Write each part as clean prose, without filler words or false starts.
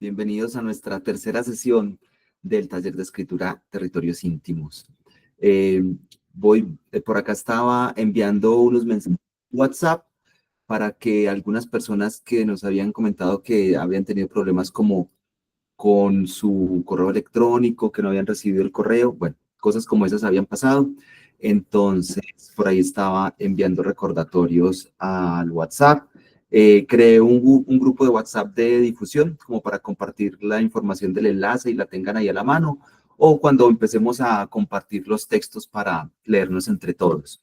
Bienvenidos a nuestra tercera sesión del taller de escritura Territorios Íntimos. Eh, por acá estaba enviando unos mensajes en WhatsApp para que algunas personas que nos habían comentado que habían tenido problemas como con su correo electrónico, que no habían recibido el correo, bueno, cosas como esas habían pasado. Entonces, por ahí estaba enviando recordatorios al WhatsApp. Creé un grupo de WhatsApp de difusión como para compartir la información del enlace y la tengan ahí a la mano, o cuando empecemos a compartir los textos para leernos entre todos.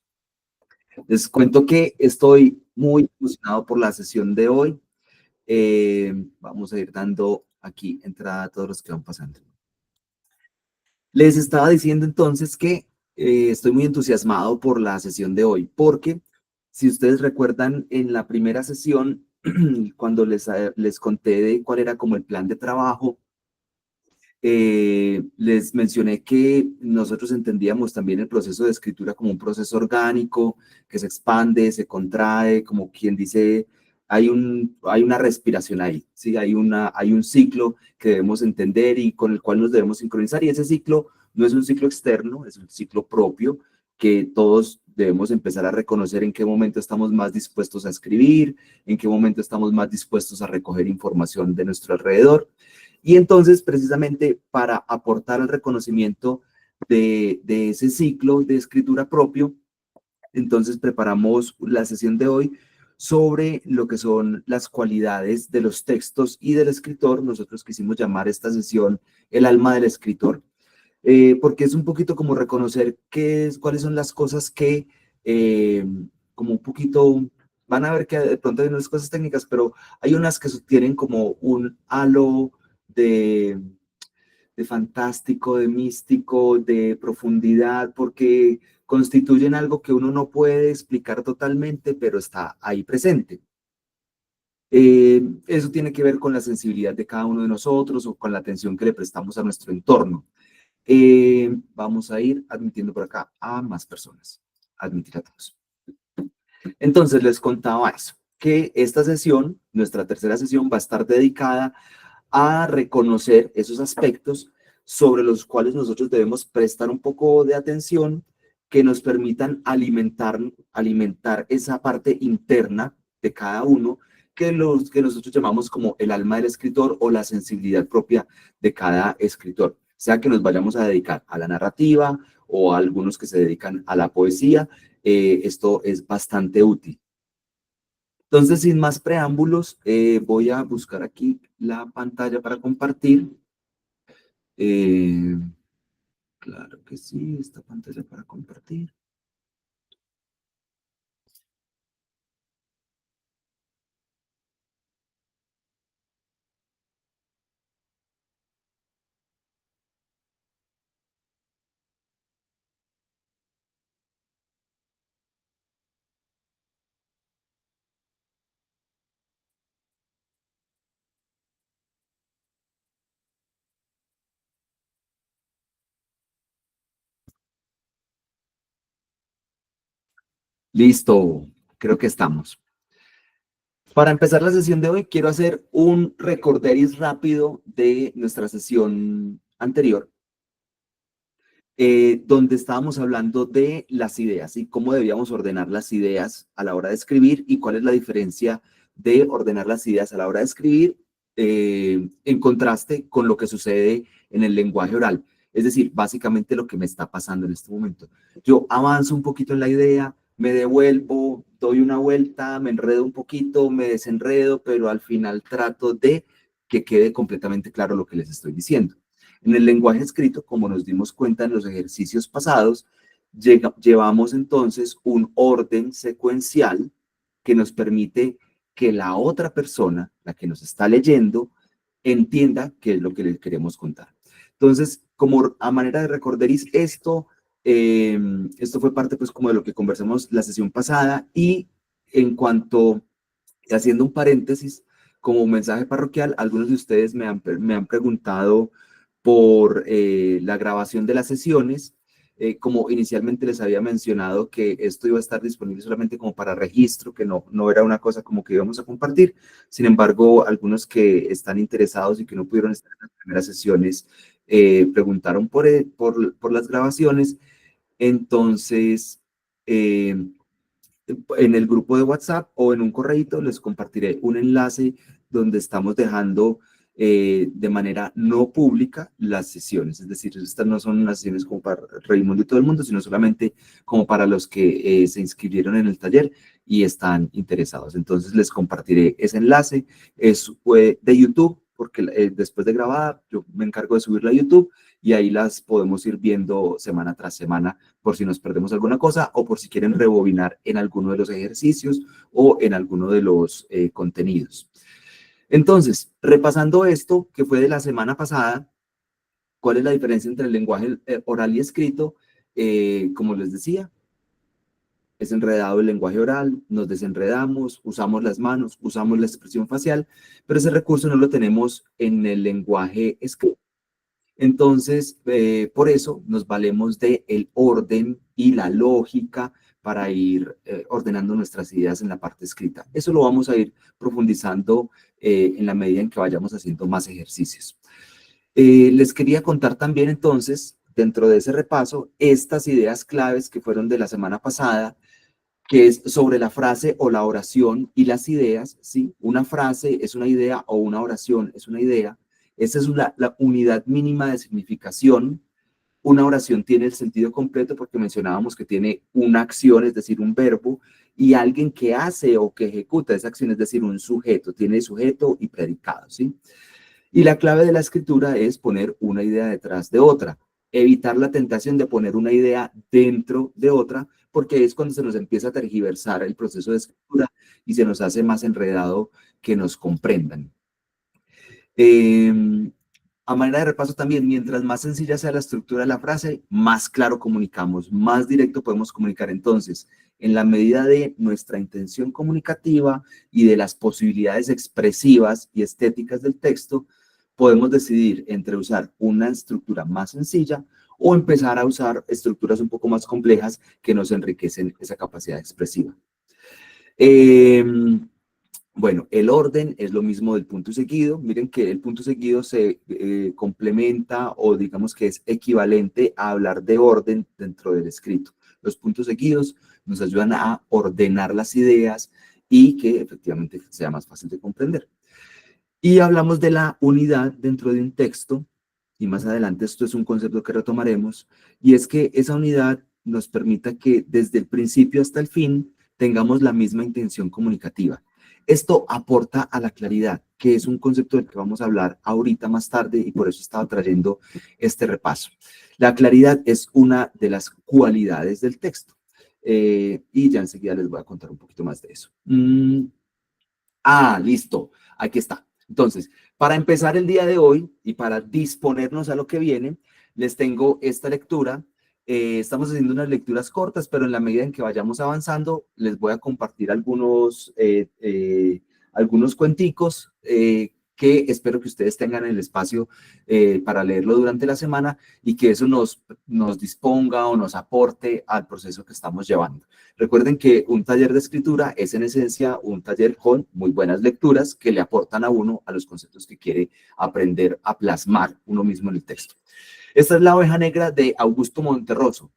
Les cuento que estoy muy emocionado por la sesión de hoy. Vamos a ir dando aquí entrada a todos los que van pasando. Les estaba diciendo entonces que estoy muy entusiasmado por la sesión de hoy, porque si ustedes recuerdan en la primera sesión, cuando les conté de cuál era como el plan de trabajo, les mencioné que nosotros entendíamos también el proceso de escritura como un proceso orgánico, que se expande, se contrae, como quien dice, hay una respiración ahí, ¿sí? Hay un ciclo que debemos entender y con el cual nos debemos sincronizar, y ese ciclo no es un ciclo externo, es un ciclo propio que todos debemos empezar a reconocer en qué momento estamos más dispuestos a escribir, en qué momento estamos más dispuestos a recoger información de nuestro alrededor. Y entonces, precisamente para aportar al reconocimiento de ese ciclo de escritura propio, entonces preparamos la sesión de hoy sobre lo que son las cualidades de los textos y del escritor. Nosotros quisimos llamar esta sesión el alma del escritor, porque es un poquito como reconocer cuáles son las cosas que, como un poquito, van a ver que de pronto hay unas cosas técnicas, pero hay unas que tienen como un halo de, de fantástico, de místico, de profundidad, porque constituyen algo que uno no puede explicar totalmente, pero está ahí presente. Eso tiene que ver con la sensibilidad de cada uno de nosotros o con la atención que le prestamos a nuestro entorno. Vamos a ir admitiendo por acá a más personas. Admitir a todos. Entonces les contaba eso, que esta sesión, nuestra tercera sesión, va a estar dedicada a reconocer esos aspectos sobre los cuales nosotros debemos prestar un poco de atención, que nos permitan alimentar esa parte interna de cada uno, que nosotros llamamos como el alma del escritor o la sensibilidad propia de cada escritor, sea que nos vayamos a dedicar a la narrativa o a algunos que se dedican a la poesía. Esto es bastante útil. Entonces, sin más preámbulos, voy a buscar aquí la pantalla para compartir. Eh, claro que sí, esta pantalla para compartir. Listo, creo que estamos. Para empezar la sesión de hoy, quiero hacer un recorderis rápido de nuestra sesión anterior, donde estábamos hablando de las ideas y cómo debíamos ordenar las ideas a la hora de escribir y cuál es la diferencia de ordenar las ideas a la hora de escribir en contraste con lo que sucede en el lenguaje oral. Es decir, básicamente lo que me está pasando en este momento. Yo avanzo un poquito en la idea, me devuelvo, doy una vuelta, me enredo un poquito, me desenredo, pero al final trato de que quede completamente claro lo que les estoy diciendo. En el lenguaje escrito, como nos dimos cuenta en los ejercicios pasados, llevamos entonces un orden secuencial que nos permite que la otra persona, la que nos está leyendo, entienda qué es lo que le queremos contar. Entonces, como a manera de recorderis, esto fue parte pues como de lo que conversamos la sesión pasada, y en cuanto, haciendo un paréntesis, como mensaje parroquial, algunos de ustedes me han preguntado por la grabación de las sesiones. como inicialmente les había mencionado que esto iba a estar disponible solamente como para registro, que no era una cosa como que íbamos a compartir. Sin embargo, algunos que están interesados y que no pudieron estar en las primeras sesiones preguntaron por las grabaciones. Entonces, eh, en el grupo de WhatsApp o en un correíto les compartiré un enlace donde estamos dejando de manera no pública las sesiones. Es decir, estas no son unas sesiones como para Raimundo y todo el mundo, sino solamente como para los que se inscribieron en el taller y están interesados. Entonces les compartiré ese enlace. Es de YouTube, porque después de grabada yo me encargo de subirla a YouTube y ahí las podemos ir viendo semana tras semana por si nos perdemos alguna cosa o por si quieren rebobinar en alguno de los ejercicios o en alguno de los contenidos. Entonces, repasando esto que fue de la semana pasada, ¿cuál es la diferencia entre el lenguaje oral y escrito? Como les decía, es enredado el lenguaje oral, nos desenredamos, usamos las manos, usamos la expresión facial, pero ese recurso no lo tenemos en el lenguaje escrito. Entonces, por eso nos valemos del orden y la lógica para ir ordenando nuestras ideas en la parte escrita. Eso lo vamos a ir profundizando en la medida en que vayamos haciendo más ejercicios. Les quería contar también entonces, dentro de ese repaso, estas ideas claves que fueron de la semana pasada, que es sobre la frase o la oración y las ideas, ¿sí? Una frase es una idea o una oración es una idea. Esa es la unidad mínima de significación. Una oración tiene el sentido completo porque mencionábamos que tiene una acción, es decir, un verbo, y alguien que hace o que ejecuta esa acción, es decir, un sujeto, tiene sujeto y predicado, ¿sí? Y la clave de la escritura es poner una idea detrás de otra, evitar la tentación de poner una idea dentro de otra, porque es cuando se nos empieza a tergiversar el proceso de escritura y se nos hace más enredado que nos comprendan. A manera de repaso también, mientras más sencilla sea la estructura de la frase, más claro comunicamos, más directo podemos comunicar. Entonces, en la medida de nuestra intención comunicativa y de las posibilidades expresivas y estéticas del texto, podemos decidir entre usar una estructura más sencilla o empezar a usar estructuras un poco más complejas que nos enriquecen esa capacidad expresiva. Bueno, el orden es lo mismo del punto y seguido. Miren que el punto seguido se complementa o digamos que es equivalente a hablar de orden dentro del escrito. Los puntos seguidos nos ayudan a ordenar las ideas y que efectivamente sea más fácil de comprender. Y hablamos de la unidad dentro de un texto, y más adelante esto es un concepto que retomaremos, y es que esa unidad nos permita que desde el principio hasta el fin tengamos la misma intención comunicativa. Esto aporta a la claridad, que es un concepto del que vamos a hablar ahorita más tarde y por eso estaba trayendo este repaso. La claridad es una de las cualidades del texto y ya enseguida les voy a contar un poquito más de eso. Listo, aquí está. Entonces, para empezar el día de hoy y para disponernos a lo que viene, les tengo esta lectura. Estamos haciendo unas lecturas cortas, pero en la medida en que vayamos avanzando, les voy a compartir algunos cuenticos que espero que ustedes tengan el espacio para leerlo durante la semana y que eso nos disponga o nos aporte al proceso que estamos llevando. Recuerden que un taller de escritura es en esencia un taller con muy buenas lecturas que le aportan a uno a los conceptos que quiere aprender a plasmar uno mismo en el texto. Esta es La oveja negra de Augusto Monterroso.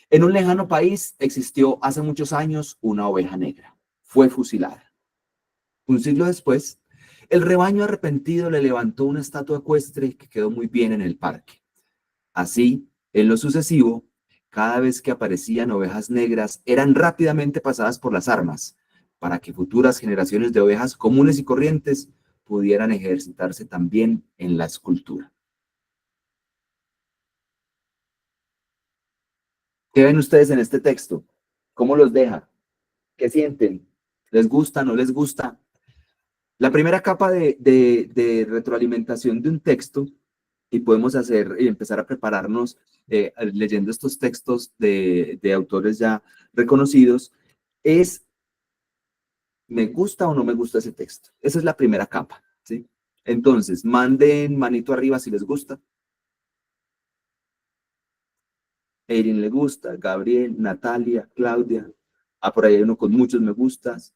En un lejano país existió hace muchos años una oveja negra. Fue fusilada. Un siglo después, el rebaño arrepentido le levantó una estatua ecuestre que quedó muy bien en el parque. Así, en lo sucesivo, cada vez que aparecían ovejas negras, eran rápidamente pasadas por las armas, para que futuras generaciones de ovejas comunes y corrientes pudieran ejercitarse también en la escultura. ¿Qué ven ustedes en este texto? ¿Cómo los deja? ¿Qué sienten? ¿Les gusta? ¿No les gusta? La primera capa de retroalimentación de un texto, y podemos hacer y empezar a prepararnos leyendo estos textos de autores ya reconocidos, es ¿me gusta o no me gusta ese texto? Esa es la primera capa, ¿sí? Entonces, manden manito arriba si les gusta. Erin le gusta, Gabriel, Natalia, Claudia. Ah, por ahí hay uno con muchos me gustas.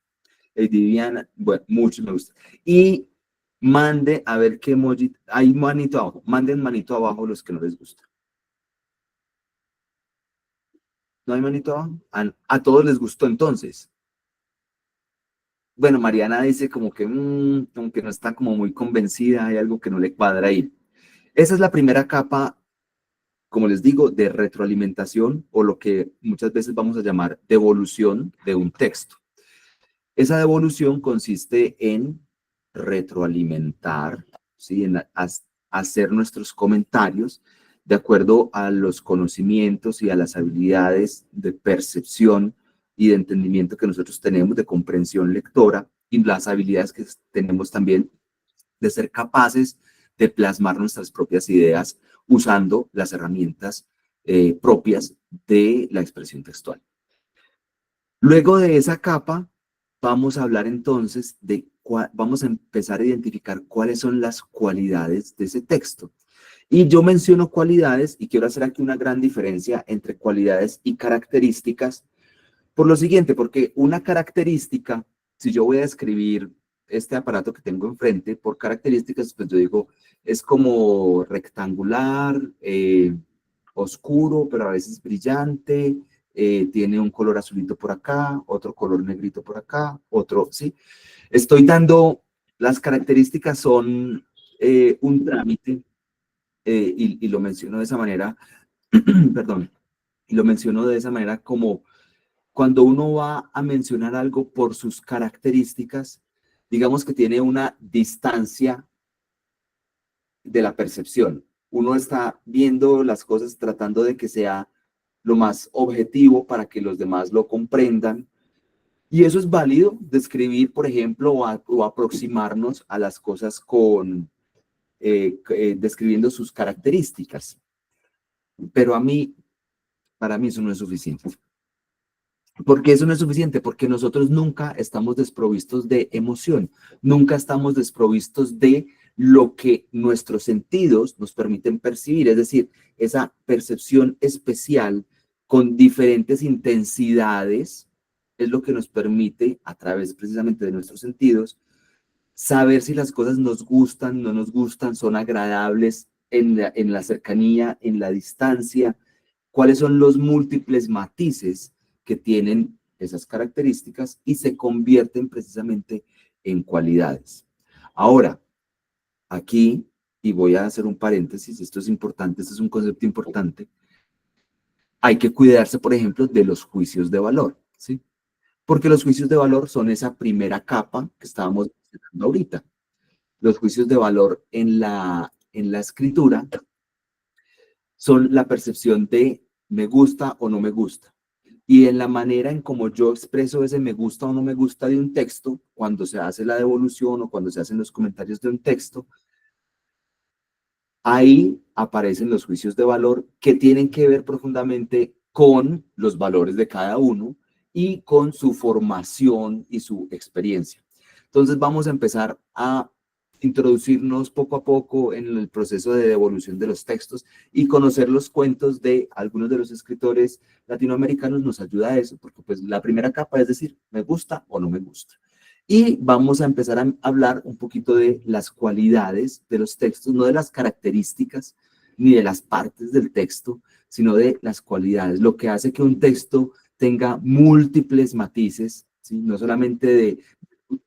Viviana, bueno, muchos me gustan. Y mande a ver qué emoji. Hay manito abajo. Manden manito abajo los que no les gusta. ¿No hay manito abajo? A todos les gustó entonces. Bueno, Mariana dice como que, como que no está como muy convencida, hay algo que no le cuadra ahí. Esa es la primera capa, como les digo, de retroalimentación o lo que muchas veces vamos a llamar devolución de un texto. Esa devolución consiste en retroalimentar, ¿sí? En hacer nuestros comentarios de acuerdo a los conocimientos y a las habilidades de percepción y de entendimiento que nosotros tenemos, de comprensión lectora y las habilidades que tenemos también de ser capaces de plasmar nuestras propias ideas usando las herramientas propias de la expresión textual. Luego de esa capa, vamos a hablar entonces de, vamos a empezar a identificar cuáles son las cualidades de ese texto. Y yo menciono cualidades y quiero hacer aquí una gran diferencia entre cualidades y características por lo siguiente, porque una característica, si yo voy a describir este aparato que tengo enfrente, por características, pues yo digo, es como rectangular, oscuro, pero a veces brillante, tiene un color azulito por acá, otro color negrito por acá, otro, ¿sí? Estoy dando, las características son un trámite, y lo menciono de esa manera, perdón, y lo menciono de esa manera como cuando uno va a mencionar algo por sus características, digamos que tiene una distancia de la percepción. Uno está viendo las cosas tratando de que sea lo más objetivo para que los demás lo comprendan. Y eso es válido, describir, por ejemplo, o aproximarnos a las cosas con, describiendo sus características. Pero para mí eso no es suficiente. ¿Por qué eso no es suficiente? Porque nosotros nunca estamos desprovistos de emoción, nunca estamos desprovistos de lo que nuestros sentidos nos permiten percibir, es decir, esa percepción especial con diferentes intensidades es lo que nos permite, a través precisamente de nuestros sentidos, saber si las cosas nos gustan, no nos gustan, son agradables en la cercanía, en la distancia, cuáles son los múltiples matices que tienen esas características y se convierten precisamente en cualidades. Ahora, aquí, y voy a hacer un paréntesis, esto es importante, esto es un concepto importante, hay que cuidarse, por ejemplo, de los juicios de valor, ¿sí? Porque los juicios de valor son esa primera capa que estábamos mencionando ahorita. Los juicios de valor en la escritura son la percepción de me gusta o no me gusta. Y en la manera en cómo yo expreso ese me gusta o no me gusta de un texto, cuando se hace la devolución o cuando se hacen los comentarios de un texto, ahí aparecen los juicios de valor que tienen que ver profundamente con los valores de cada uno y con su formación y su experiencia. Entonces vamos a empezar a introducirnos poco a poco en el proceso de devolución de los textos y conocer los cuentos de algunos de los escritores latinoamericanos nos ayuda a eso, porque pues la primera capa es decir, me gusta o no me gusta. Y vamos a empezar a hablar un poquito de las cualidades de los textos, no de las características ni de las partes del texto, sino de las cualidades, lo que hace que un texto tenga múltiples matices, ¿sí? No solamente de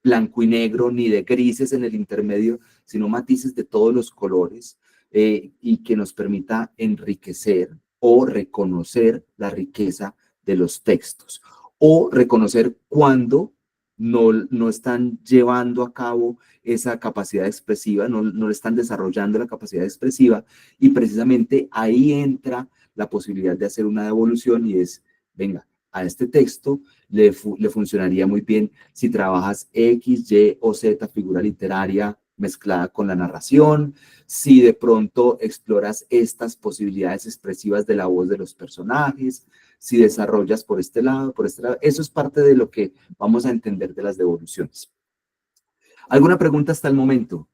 blanco y negro ni de grises en el intermedio, sino matices de todos los colores y que nos permita enriquecer o reconocer la riqueza de los textos o reconocer cuándo no están llevando a cabo esa capacidad expresiva, no están desarrollando la capacidad expresiva y precisamente ahí entra la posibilidad de hacer una devolución y es, venga, a este texto le funcionaría muy bien si trabajas X, Y o Z figura literaria mezclada con la narración, si de pronto exploras estas posibilidades expresivas de la voz de los personajes, si desarrollas por este lado, eso es parte de lo que vamos a entender de las devoluciones. ¿Alguna pregunta hasta el momento?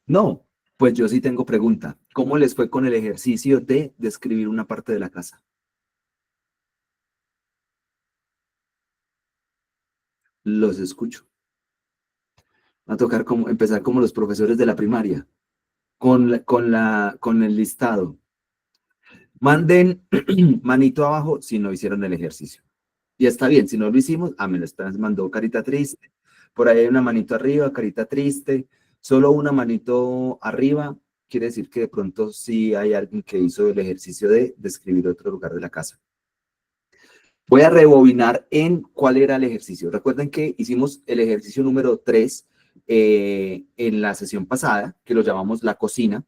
No. Pues yo sí tengo pregunta. ¿Cómo les fue con el ejercicio de describir una parte de la casa? Los escucho. Va a tocar como, empezar como los profesores de la primaria, con el listado. Manden manito abajo si no hicieron el ejercicio. Y está bien, si no lo hicimos, me lo mandó carita triste. Por ahí hay una manito arriba, carita triste. Solo una manito arriba quiere decir que de pronto sí hay alguien que hizo el ejercicio de describir otro lugar de la casa. Voy a rebobinar en cuál era el ejercicio. Recuerden que hicimos el ejercicio número 3 en la sesión pasada, que lo llamamos la cocina,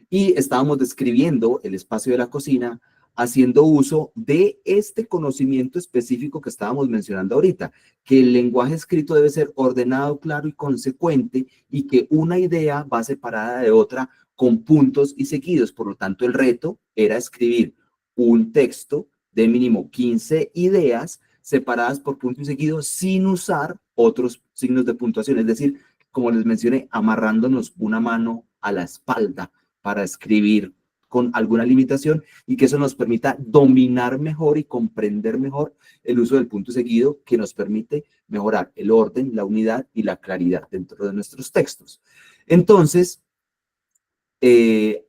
y estábamos describiendo el espacio de la cocina haciendo uso de este conocimiento específico que estábamos mencionando ahorita, que el lenguaje escrito debe ser ordenado, claro y consecuente, y que una idea va separada de otra con puntos y seguidos. Por lo tanto, el reto era escribir un texto de mínimo 15 ideas separadas por punto y seguido sin usar otros signos de puntuación. Es decir, como les mencioné, amarrándonos una mano a la espalda para escribir con alguna limitación y que eso nos permita dominar mejor y comprender mejor el uso del punto seguido, que nos permite mejorar el orden, la unidad y la claridad dentro de nuestros textos. Entonces, ¿quién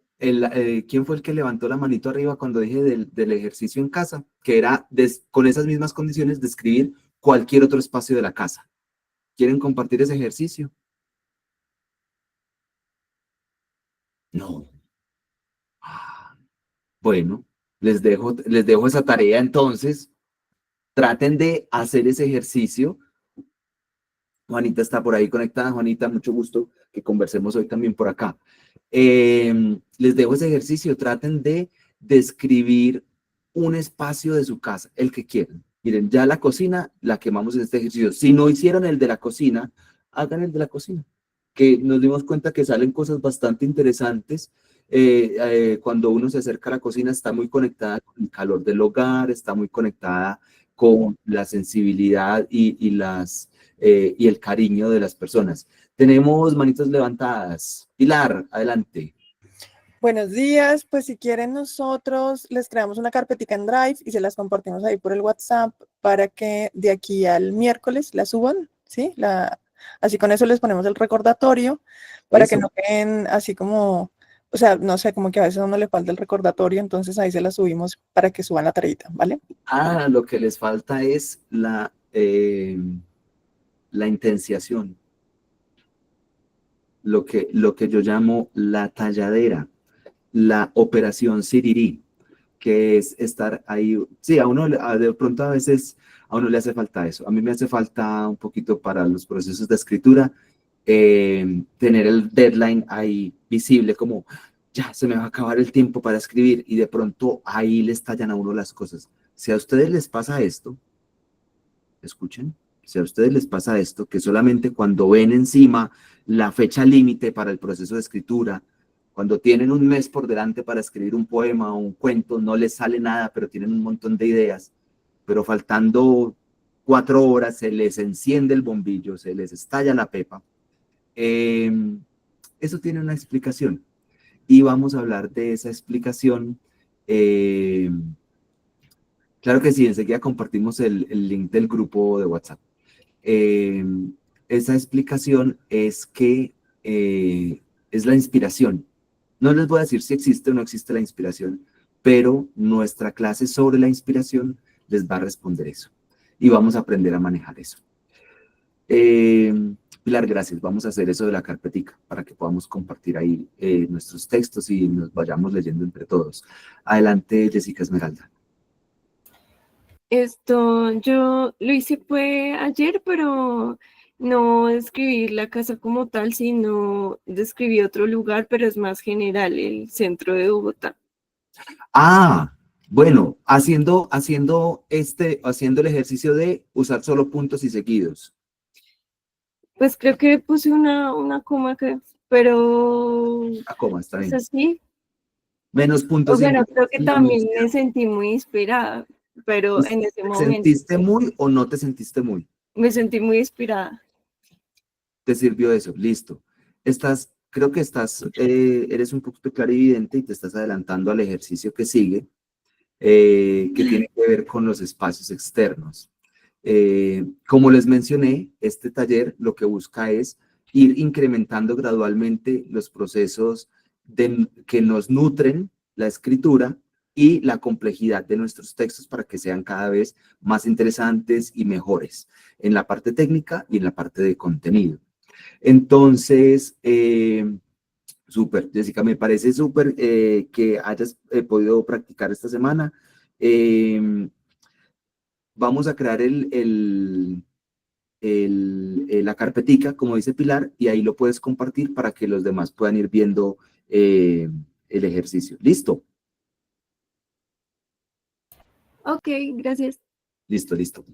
fue el que levantó la manito arriba cuando dije del ejercicio en casa? Que era con esas mismas condiciones describir cualquier otro espacio de la casa. ¿Quieren compartir ese ejercicio? No. Bueno, les dejo esa tarea entonces. Traten de hacer ese ejercicio. Juanita está por ahí conectada. Juanita, mucho gusto que conversemos hoy también por acá. Les dejo ese ejercicio. Traten de describir un espacio de su casa, el que quieran. Miren, ya la cocina la quemamos en este ejercicio. Si no hicieron el de la cocina, hagan el de la cocina, que nos dimos cuenta que salen cosas bastante interesantes. Cuando uno se acerca a la cocina, está muy conectada con el calor del hogar, está muy conectada con la sensibilidad y el cariño de las personas. Tenemos manitos levantadas. Pilar, adelante. Buenos días, pues si quieren nosotros les creamos una carpetica en Drive y se las compartimos ahí por el WhatsApp para que de aquí al miércoles la suban, ¿sí? Así con eso les ponemos el recordatorio para que no queden así como, o sea, no sé, como que a veces a uno le falta el recordatorio, entonces ahí se la subimos para que suban la tareita, ¿vale? Lo que les falta es la intenciación, lo que yo llamo la talladera, la operación Sirirí, que es estar ahí. Sí, a uno de pronto a veces a uno le hace falta eso. A mí me hace falta un poquito para los procesos de escritura, tener el deadline ahí visible, como ya se me va a acabar el tiempo para escribir y de pronto ahí le estallan a uno las cosas. Si a ustedes les pasa esto, escuchen, si a ustedes les pasa esto, que solamente cuando ven encima la fecha límite para el proceso de escritura, cuando tienen un mes por delante para escribir un poema o un cuento, no les sale nada, pero tienen un montón de ideas, pero faltando 4 horas se les enciende el bombillo, se les estalla la pepa. Eso tiene una explicación y vamos a hablar de esa explicación. Claro que sí, enseguida compartimos el link del grupo de WhatsApp. Esa explicación es que es la inspiración. No les voy a decir si existe o no existe la inspiración, pero nuestra clase sobre la inspiración les va a responder eso. Y vamos a aprender a manejar eso. Pilar, gracias. Vamos a hacer eso de la carpetica para que podamos compartir ahí nuestros textos y nos vayamos leyendo entre todos. Adelante, Jessica Esmeralda. Yo lo hice fue ayer, pero no describí la casa como tal, sino describí otro lugar, pero es más general, el centro de Bogotá. Bueno, haciendo el ejercicio de usar solo puntos y seguidos. Pues creo que puse una coma, pero Una coma, está bien. es así. Menos puntos. Bueno, creo que también me sentí muy inspirada, pero en ese momento. ¿Te sentiste muy o no te sentiste muy? Me sentí muy inspirada. ¿Te sirvió eso? Listo. Estas creo que eres un poquito clarividente y te estás adelantando al ejercicio que sigue, que tiene que ver con los espacios externos. Como les mencioné, este taller lo que busca es ir incrementando gradualmente los procesos que nos nutren la escritura y la complejidad de nuestros textos para que sean cada vez más interesantes y mejores en la parte técnica y en la parte de contenido. Entonces, súper, Jessica, me parece súper que hayas podido practicar esta semana. Vamos a crear la carpetica, como dice Pilar, y ahí lo puedes compartir para que los demás puedan ir viendo el ejercicio. ¿Listo? Ok, gracias. Listo, listo.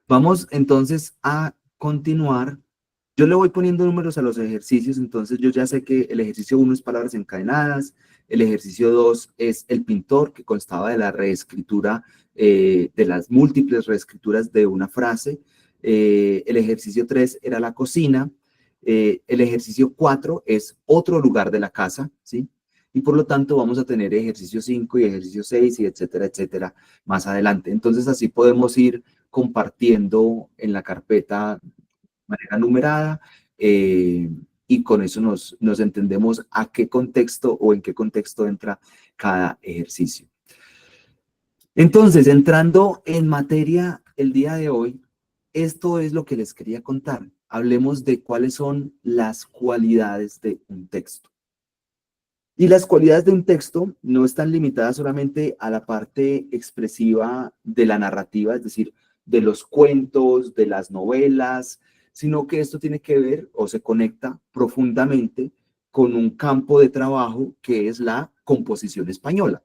Vamos entonces a continuar. Yo le voy poniendo números a los ejercicios, entonces yo ya sé que el ejercicio 1 es palabras encadenadas, el ejercicio 2 es el pintor, que constaba de la reescritura, de las múltiples reescrituras de una frase, el ejercicio 3 era la cocina, el ejercicio 4 es otro lugar de la casa, ¿sí? Y por lo tanto vamos a tener ejercicio 5 y ejercicio 6 y etcétera, etcétera, más adelante. Entonces así podemos ir compartiendo en la carpeta de manera numerada y con eso nos entendemos a qué contexto o en qué contexto entra cada ejercicio. Entonces, entrando en materia el día de hoy, esto es lo que les quería contar. Hablemos de cuáles son las cualidades de un texto. Y las cualidades de un texto no están limitadas solamente a la parte expresiva de la narrativa, es decir, de los cuentos, de las novelas, sino que esto tiene que ver o se conecta profundamente con un campo de trabajo que es la composición española.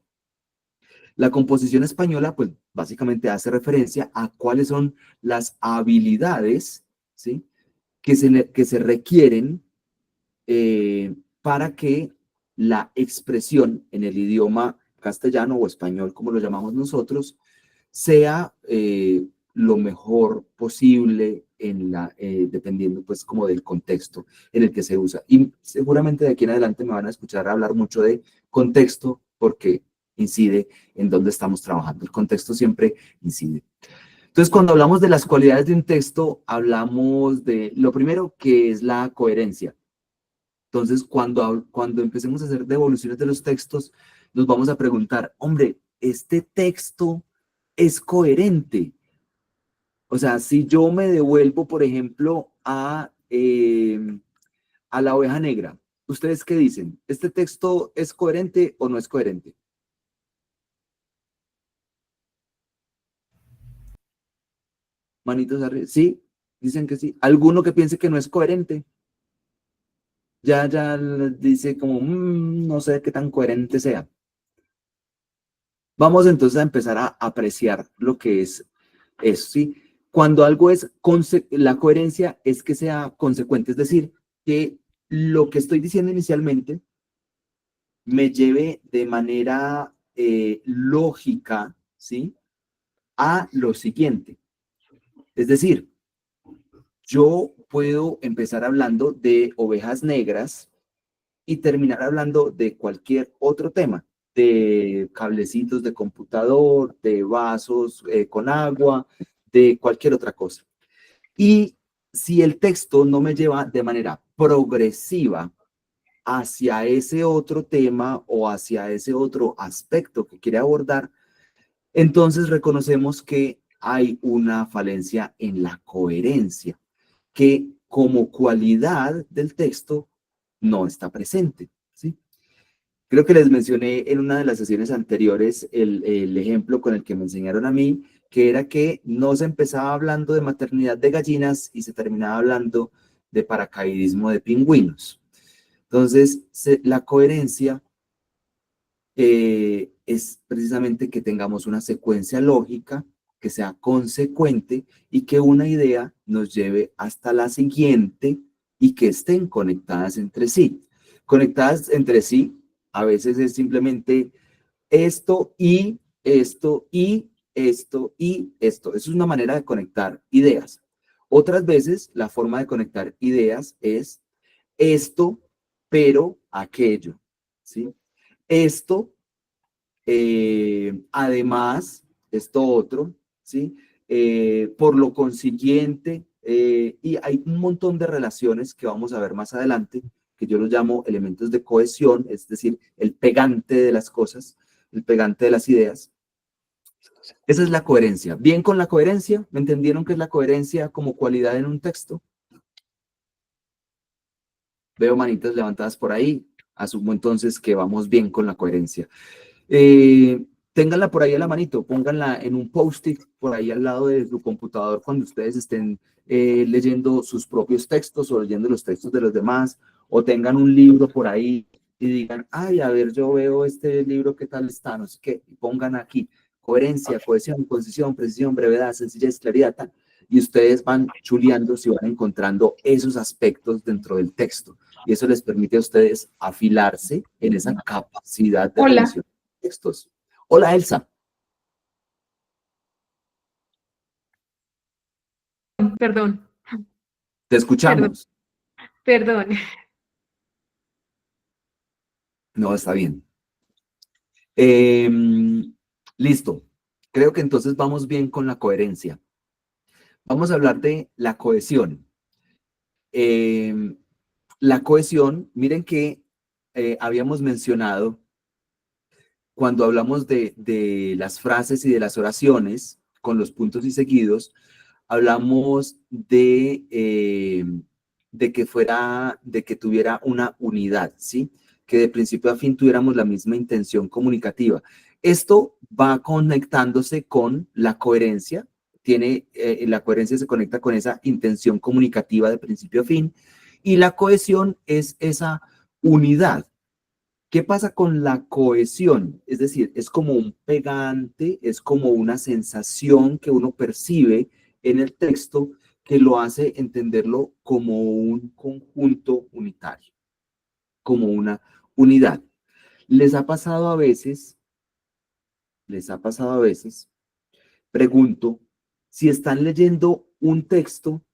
La composición española, pues básicamente hace referencia a cuáles son las habilidades, ¿sí?, que se requieren para que la expresión en el idioma castellano o español, como lo llamamos nosotros, sea lo mejor posible dependiendo pues como del contexto en el que se usa. Y seguramente de aquí en adelante me van a escuchar hablar mucho de contexto porque incide en dónde estamos trabajando. El contexto siempre incide. Entonces, cuando hablamos de las cualidades de un texto, hablamos de lo primero que es la coherencia. Entonces, cuando empecemos a hacer devoluciones de los textos, nos vamos a preguntar, hombre, ¿este texto es coherente? O sea, si yo me devuelvo, por ejemplo, a la oveja negra, ¿ustedes qué dicen? ¿Este texto es coherente o no es coherente? Manitos arriba. Sí, dicen que sí. ¿Alguno que piense que no es coherente? Ya dice como, no sé qué tan coherente sea. Vamos entonces a empezar a apreciar lo que es eso, ¿sí? Cuando algo es, la coherencia es que sea consecuente, es decir, que lo que estoy diciendo inicialmente me lleve de manera lógica, ¿sí?, a lo siguiente. Es decir, yo puedo empezar hablando de ovejas negras y terminar hablando de cualquier otro tema, de cablecitos de computador, de vasos con agua, de cualquier otra cosa. Y si el texto no me lleva de manera progresiva hacia ese otro tema o hacia ese otro aspecto que quiere abordar, entonces reconocemos que hay una falencia en la coherencia, que como cualidad del texto no está presente, ¿sí? Creo que les mencioné en una de las sesiones anteriores el ejemplo con el que me enseñaron a mí, que era que no se empezaba hablando de maternidad de gallinas y se terminaba hablando de paracaidismo de pingüinos. Entonces, la coherencia es precisamente que tengamos una secuencia lógica, que sea consecuente y que una idea nos lleve hasta la siguiente y que estén conectadas entre sí. Conectadas entre sí, a veces es simplemente esto y esto y esto y esto. Eso es una manera de conectar ideas. Otras veces, la forma de conectar ideas es esto pero aquello, ¿sí? Esto, además, esto otro, ¿sí? Por lo consiguiente, y hay un montón de relaciones que vamos a ver más adelante, que yo los llamo elementos de cohesión, es decir, el pegante de las cosas, el pegante de las ideas. Esa es la coherencia. Bien con la coherencia, ¿me entendieron qué es la coherencia como cualidad en un texto? Veo manitas levantadas por ahí, asumo entonces que vamos bien con la coherencia. Ténganla por ahí a la manito, pónganla en un post-it por ahí al lado de su computador cuando ustedes estén leyendo sus propios textos o leyendo los textos de los demás, o tengan un libro por ahí y digan, ay, a ver, yo veo este libro, ¿qué tal está? No sé qué, y pongan aquí coherencia, cohesión, concisión, precisión, brevedad, sencillez, claridad, tal, y ustedes van chuleando si van encontrando esos aspectos dentro del texto, y eso les permite a ustedes afilarse en esa capacidad de Hola. revisión textos. Hola, Elsa. Perdón, Te escuchamos. perdón. No, está bien. Eh, Listo. Creo que entonces vamos bien con la coherencia. Vamos a hablar de la cohesión. La cohesión, miren que habíamos mencionado cuando hablamos de las frases y de las oraciones con los puntos y seguidos, hablamos de que tuviera una unidad, ¿sí? Que de principio a fin tuviéramos la misma intención comunicativa. Esto va conectándose con la coherencia, la coherencia se conecta con esa intención comunicativa de principio a fin, y la cohesión es esa unidad. ¿Qué pasa con la cohesión? Es decir, es como un pegante, es como una sensación que uno percibe en el texto que lo hace entenderlo como un conjunto unitario, como una unidad. ¿Les ha pasado a veces? ¿Les ha pasado a veces? Pregunto, si están leyendo un texto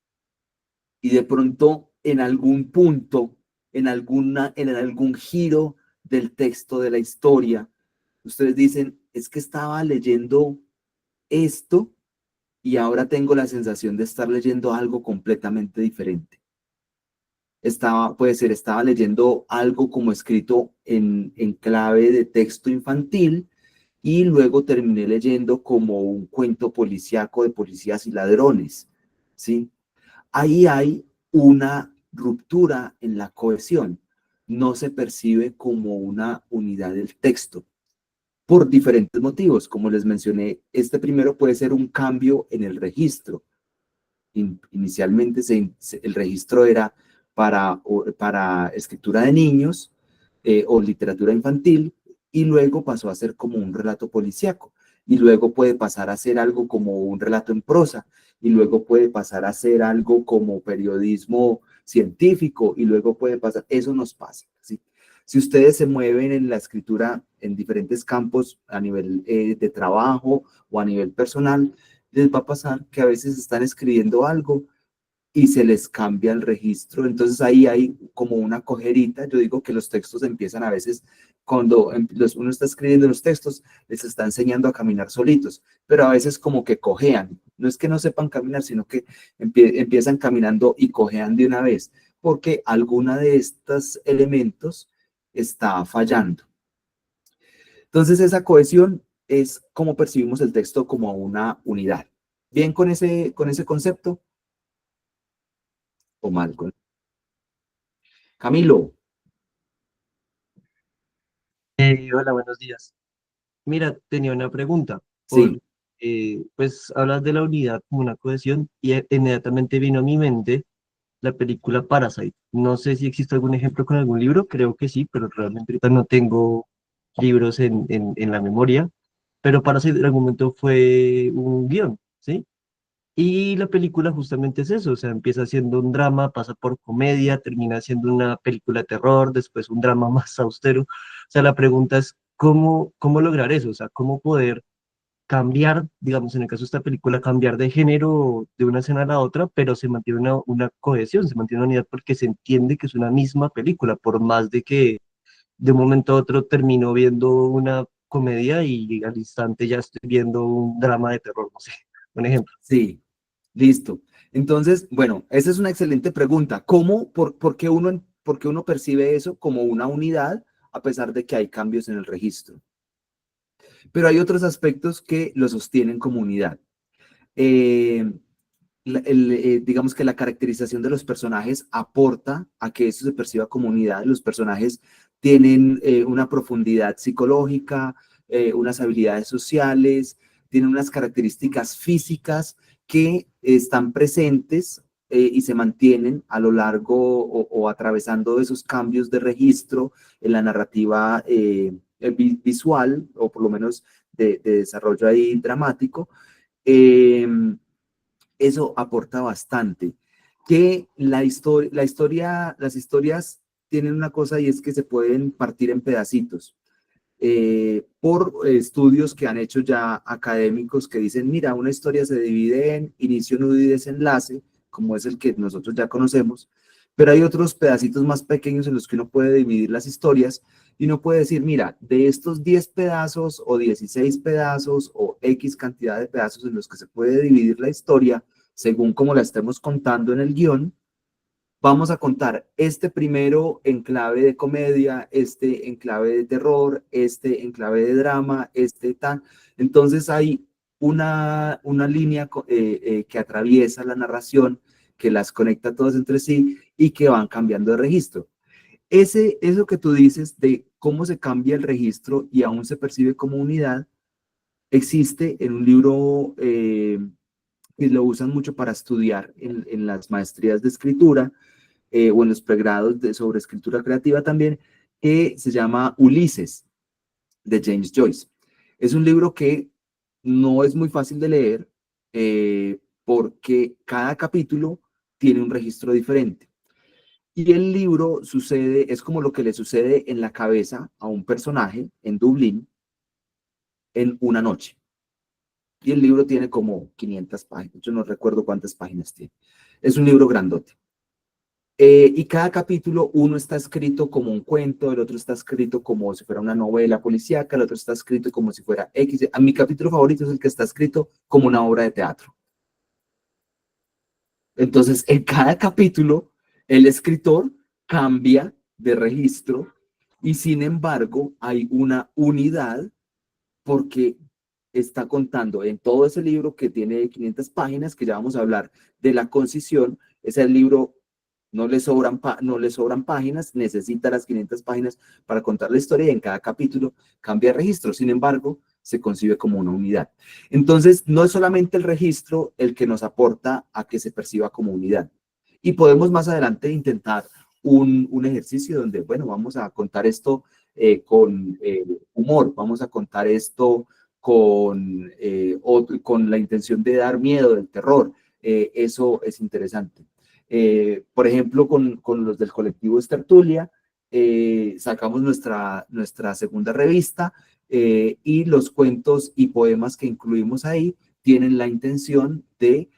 y de pronto en algún punto, en algún giro del texto, de la historia, ustedes dicen, es que estaba leyendo esto y ahora tengo la sensación de estar leyendo algo completamente diferente. Estaba leyendo algo como escrito en clave de texto infantil y luego terminé leyendo como un cuento policíaco de policías y ladrones, ¿sí? Ahí hay una ruptura en la cohesión. No se percibe como una unidad del texto por diferentes motivos. Como les mencioné, este primero puede ser un cambio en el registro. Inicialmente el registro era para escritura de niños o literatura infantil, y luego pasó a ser como un relato policíaco, y luego puede pasar a ser algo como un relato en prosa, y luego puede pasar a ser algo como periodismo científico, y luego puede pasar, eso nos pasa, ¿sí? Si ustedes se mueven en la escritura en diferentes campos a nivel de trabajo o a nivel personal, les va a pasar que a veces están escribiendo algo y se les cambia el registro. Entonces ahí hay como una cojerita. Yo digo que los textos empiezan a veces, cuando uno está escribiendo los textos, les está enseñando a caminar solitos, pero a veces como que cojean. No es que no sepan caminar, sino que empiezan caminando y cojean de una vez, porque alguna de estos elementos está fallando. Entonces esa cohesión es como percibimos el texto como una unidad. ¿Bien con ese concepto? ¿O mal? Camilo, Hola, buenos días. Mira, tenía una pregunta. sí, Pues hablas de la unidad como una cohesión y inmediatamente vino a mi mente la película Parasite. No sé si existe algún ejemplo con algún libro, creo que sí, pero realmente ahorita no tengo libros en la memoria. Pero Parasite en algún momento fue un guión, ¿sí? Y la película justamente es eso, o sea, empieza siendo un drama, pasa por comedia, termina siendo una película de terror, después un drama más austero. O sea, la pregunta es, ¿cómo lograr eso? O sea, ¿cómo poder cambiar, digamos, en el caso de esta película, cambiar de género de una escena a la otra, pero se mantiene una cohesión, se mantiene una unidad porque se entiende que es una misma película, por más de que de un momento a otro termino viendo una comedia y al instante ya estoy viendo un drama de terror, no sé, un ejemplo. Sí, listo. Entonces, bueno, esa es una excelente pregunta. ¿Por qué uno percibe eso como una unidad a pesar de que hay cambios en el registro? Pero hay otros aspectos que lo sostienen como unidad. Eh, digamos que la caracterización de los personajes aporta a que eso se perciba como unidad. Los personajes tienen una profundidad psicológica, unas habilidades sociales, tienen unas características físicas que están presentes y se mantienen a lo largo o atravesando esos cambios de registro en la narrativa visual, o por lo menos de desarrollo ahí dramático. Eso aporta bastante. Que las historias tienen una cosa, y es que se pueden partir en pedacitos. Por estudios que han hecho ya académicos que dicen, mira, una historia se divide en inicio, nudo y desenlace, como es el que nosotros ya conocemos, pero hay otros pedacitos más pequeños en los que uno puede dividir las historias y uno puede decir, mira, de estos 10 pedazos o 16 pedazos o X cantidad de pedazos en los que se puede dividir la historia, según como la estemos contando en el guión, vamos a contar este primero en clave de comedia, este en clave de terror, este en clave de drama, este tan. Entonces hay una línea que atraviesa la narración, que las conecta todas entre sí y que van cambiando de registro. Eso que tú dices de cómo se cambia el registro y aún se percibe como unidad, existe en un libro que lo usan mucho para estudiar en las maestrías de escritura, o en los pregrados sobre escritura creativa también, que se llama Ulises, de James Joyce. Es un libro que no es muy fácil de leer porque cada capítulo tiene un registro diferente. Y el libro es como lo que le sucede en la cabeza a un personaje en Dublín en una noche. Y el libro tiene como 500 páginas, yo no recuerdo cuántas páginas tiene. Es un libro grandote. Y cada capítulo, uno está escrito como un cuento, el otro está escrito como si fuera una novela policíaca, el otro está escrito como si fuera X. A mi capítulo favorito es el que está escrito como una obra de teatro. Entonces, en cada capítulo, el escritor cambia de registro y sin embargo hay una unidad porque está contando en todo ese libro que tiene 500 páginas, que ya vamos a hablar de la concisión. Ese libro no le sobran páginas, necesita las 500 páginas para contar la historia y en cada capítulo cambia de registro. Sin embargo, se concibe como una unidad. Entonces, no es solamente el registro el que nos aporta a que se perciba como unidad. Y podemos más adelante intentar un ejercicio donde, bueno, vamos a contar esto con humor, vamos a contar esto con la intención de dar miedo, del terror. Eso es interesante. Por ejemplo, con los del colectivo Estertulia, sacamos nuestra segunda revista y los cuentos y poemas que incluimos ahí tienen la intención de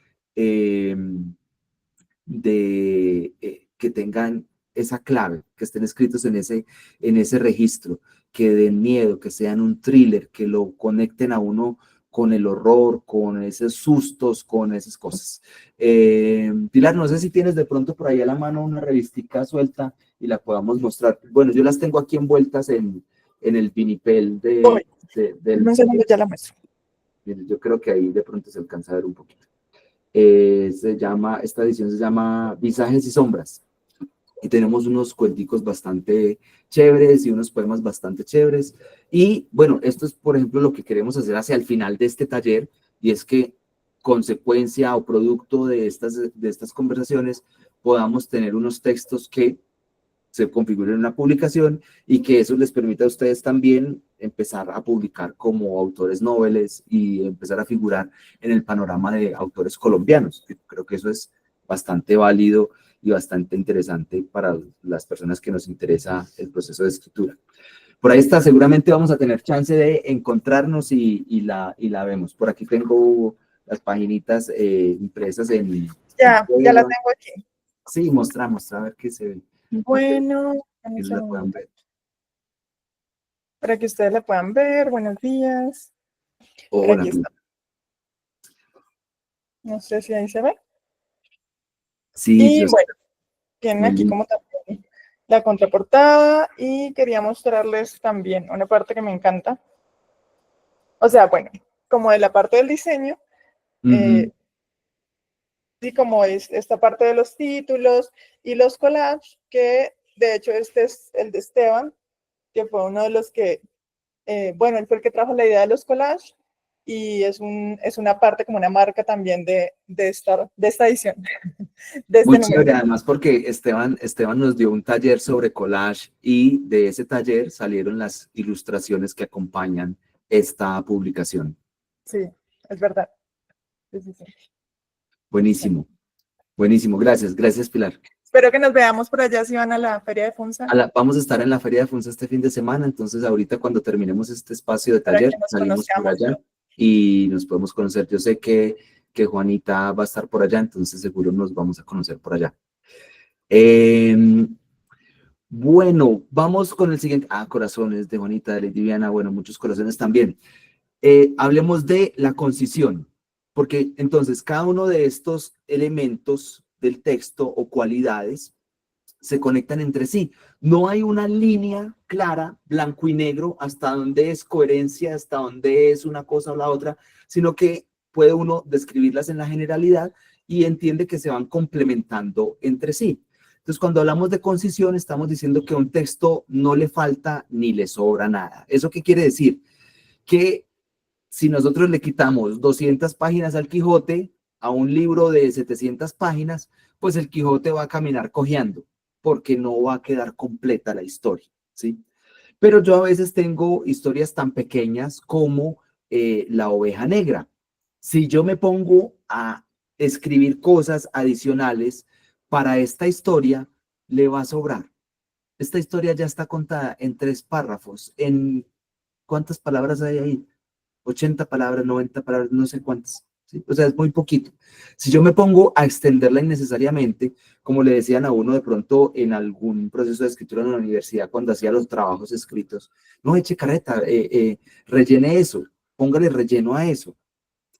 que tengan esa clave, que estén escritos en ese registro, que den miedo, que sean un thriller, que lo conecten a uno con el horror, con esos sustos, con esas cosas. Pilar, no sé si tienes de pronto por ahí a la mano una revistica suelta y la podamos mostrar. Bueno, yo las tengo aquí envueltas en el vinipel del... Un segundo, ya la muestro. Yo creo que ahí de pronto se alcanza a ver un poquito. Esta edición se llama Visajes y Sombras. Y tenemos unos cuenticos bastante chéveres y unos poemas bastante chéveres. Y bueno, esto es, por ejemplo, lo que queremos hacer hacia el final de este taller, y es que consecuencia o producto de estas conversaciones podamos tener unos textos que se configuren en una publicación y que eso les permita a ustedes también empezar a publicar como autores noveles y empezar a figurar en el panorama de autores colombianos. Creo que eso es bastante válido y bastante interesante para las personas que nos interesa el proceso de escritura. Por ahí está, seguramente vamos a tener chance de encontrarnos y la vemos. Por aquí tengo las paginitas impresas en Ya la Canva. tengo aquí. Sí, mostramos, a ver qué se ve. Bueno, Que no la puedan ver. para que ustedes la puedan ver. Buenos días. Por Hola, aquí está. No sé si ahí se ve. sí, Y yo bueno, tienen muy aquí bien. como también la contraportada y quería mostrarles también una parte que me encanta. O sea, bueno, como de la parte del diseño, Ujú. y como es esta parte de los títulos y los collages, que de hecho este es el de Esteban, que fue uno de los que, bueno, él fue el que trajo la idea de los collages y es una parte como una marca también de esta edición, de este Muy número. chévere, además porque Esteban nos dio un taller sobre collage y de ese taller salieron las ilustraciones que acompañan esta publicación. Sí, es verdad. Sí, sí, sí. Buenísimo, buenísimo. Gracias, gracias Pilar. Espero que nos veamos por allá si van a la Feria de Funza, Vamos a estar en la Feria de Funza este fin de semana, entonces ahorita cuando terminemos este espacio de para que taller, nos salimos por conozcamos. allá y nos podemos conocer. Yo sé que Juanita va a estar por allá, entonces seguro nos vamos a conocer por allá. Bueno, vamos con el siguiente. Corazones de Juanita, de Lady Diana. Bueno, muchos corazones también. Hablemos de la concisión, porque entonces cada uno de estos elementos del texto o cualidades se conectan entre sí. No hay una línea clara, blanco y negro, hasta dónde es coherencia, hasta dónde es una cosa o la otra, sino que puede uno describirlas en la generalidad y entiende que se van complementando entre sí. Entonces, cuando hablamos de concisión, estamos diciendo que a un texto no le falta ni le sobra nada. ¿Eso qué quiere decir? Que si nosotros le quitamos 200 páginas al Quijote, a un libro de 700 páginas, pues el Quijote va a caminar cojeando, porque no va a quedar completa la historia, ¿sí? Pero yo a veces tengo historias tan pequeñas como La Oveja Negra. Si yo me pongo a escribir cosas adicionales para esta historia, le va a sobrar. Esta historia ya está contada en 3 párrafos. ¿En cuántas palabras hay ahí? 80 palabras, 90 palabras, no sé cuántas. ¿Sí? O sea, es muy poquito. Si yo me pongo a extenderla innecesariamente, como le decían a uno de pronto en algún proceso de escritura en la universidad cuando hacía los trabajos escritos, no eche carreta, rellene eso, póngale relleno a eso,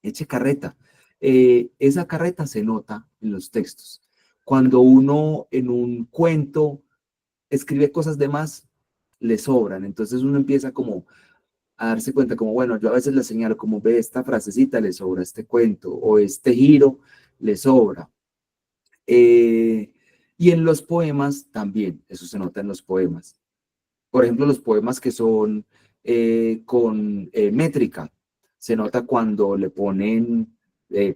eche carreta. Esa carreta se nota en los textos. Cuando uno en un cuento escribe cosas de más, le sobran. Entonces uno empieza como a darse cuenta como, bueno, yo a veces le señalo como, ve, esta frasecita le sobra este cuento o este giro le sobra. Y en los poemas también, eso se nota en los poemas. Por ejemplo, los poemas que son con métrica, se nota cuando le ponen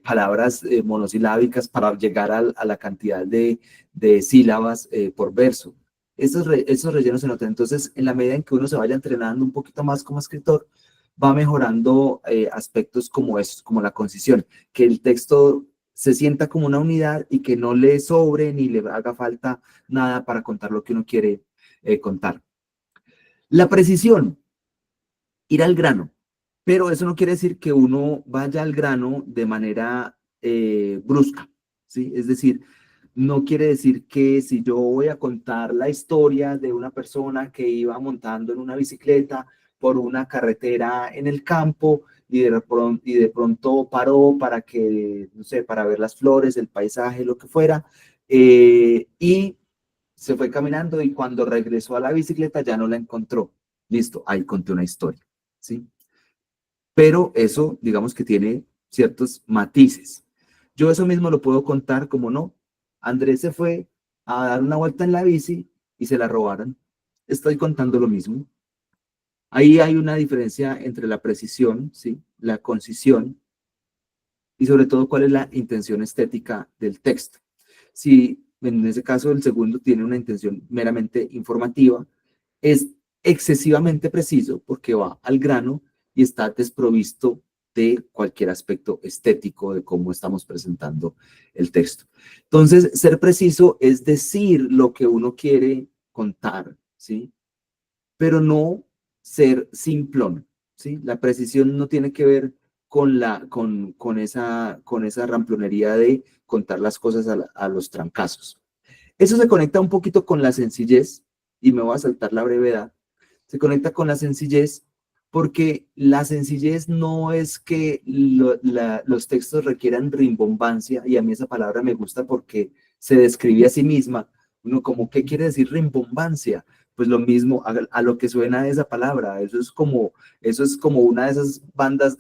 palabras monosilábicas para llegar a la cantidad de sílabas por verso. Esos rellenos se notan. Entonces, en la medida en que uno se vaya entrenando un poquito más como escritor, va mejorando aspectos como esos, como la concisión, que el texto se sienta como una unidad y que no le sobre ni le haga falta nada para contar lo que uno quiere contar. La precisión, ir al grano, pero eso no quiere decir que uno vaya al grano de manera brusca, ¿sí? Es decir, no quiere decir que si yo voy a contar la historia de una persona que iba montando en una bicicleta por una carretera en el campo y de pronto paró para que, no sé, para ver las flores, el paisaje, lo que fuera, y se fue caminando y cuando regresó a la bicicleta ya no la encontró. Listo, ahí conté una historia, ¿sí? Pero eso, digamos que tiene ciertos matices. Yo eso mismo lo puedo contar como no. Andrés se fue a dar una vuelta en la bici y se la robaron. Estoy contando lo mismo. Ahí hay una diferencia entre la precisión, ¿sí? La concisión y sobre todo cuál es la intención estética del texto. Si en ese caso el segundo tiene una intención meramente informativa, es excesivamente preciso porque va al grano y está desprovisto de cualquier aspecto estético de cómo estamos presentando el texto. Entonces, ser preciso es decir lo que uno quiere contar, ¿sí? Pero no ser simplón, ¿sí? La precisión no tiene que ver con esa ramplonería de contar las cosas a los trancazos. Eso se conecta un poquito con la sencillez, y me voy a saltar la brevedad. Se conecta con la sencillez porque la sencillez no es que los textos requieran rimbombancia, y a mí esa palabra me gusta porque se describe a sí misma. Uno como, ¿qué quiere decir rimbombancia? Pues lo mismo a lo que suena esa palabra. Eso es como una de esas bandas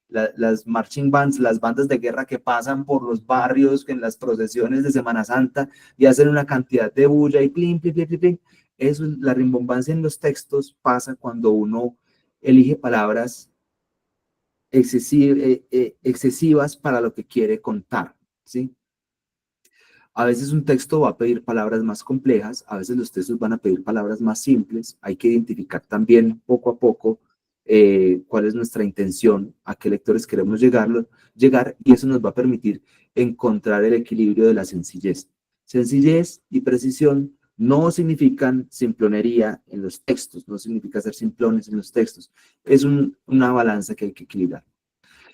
las marching bands, las bandas de guerra que pasan por los barrios en las procesiones de Semana Santa y hacen una cantidad de bulla y plin, plin, plin, plin, plin. Eso, la rimbombancia en los textos pasa cuando uno elige palabras excesivas para lo que quiere contar, ¿sí? A veces un texto va a pedir palabras más complejas, a veces los textos van a pedir palabras más simples. Hay que identificar también poco a poco cuál es nuestra intención, a qué lectores queremos llegar, y eso nos va a permitir encontrar el equilibrio de la sencillez. Sencillez y precisión no significan simplonería en los textos, no significa ser simplones en los textos. Es una balanza que hay que equilibrar.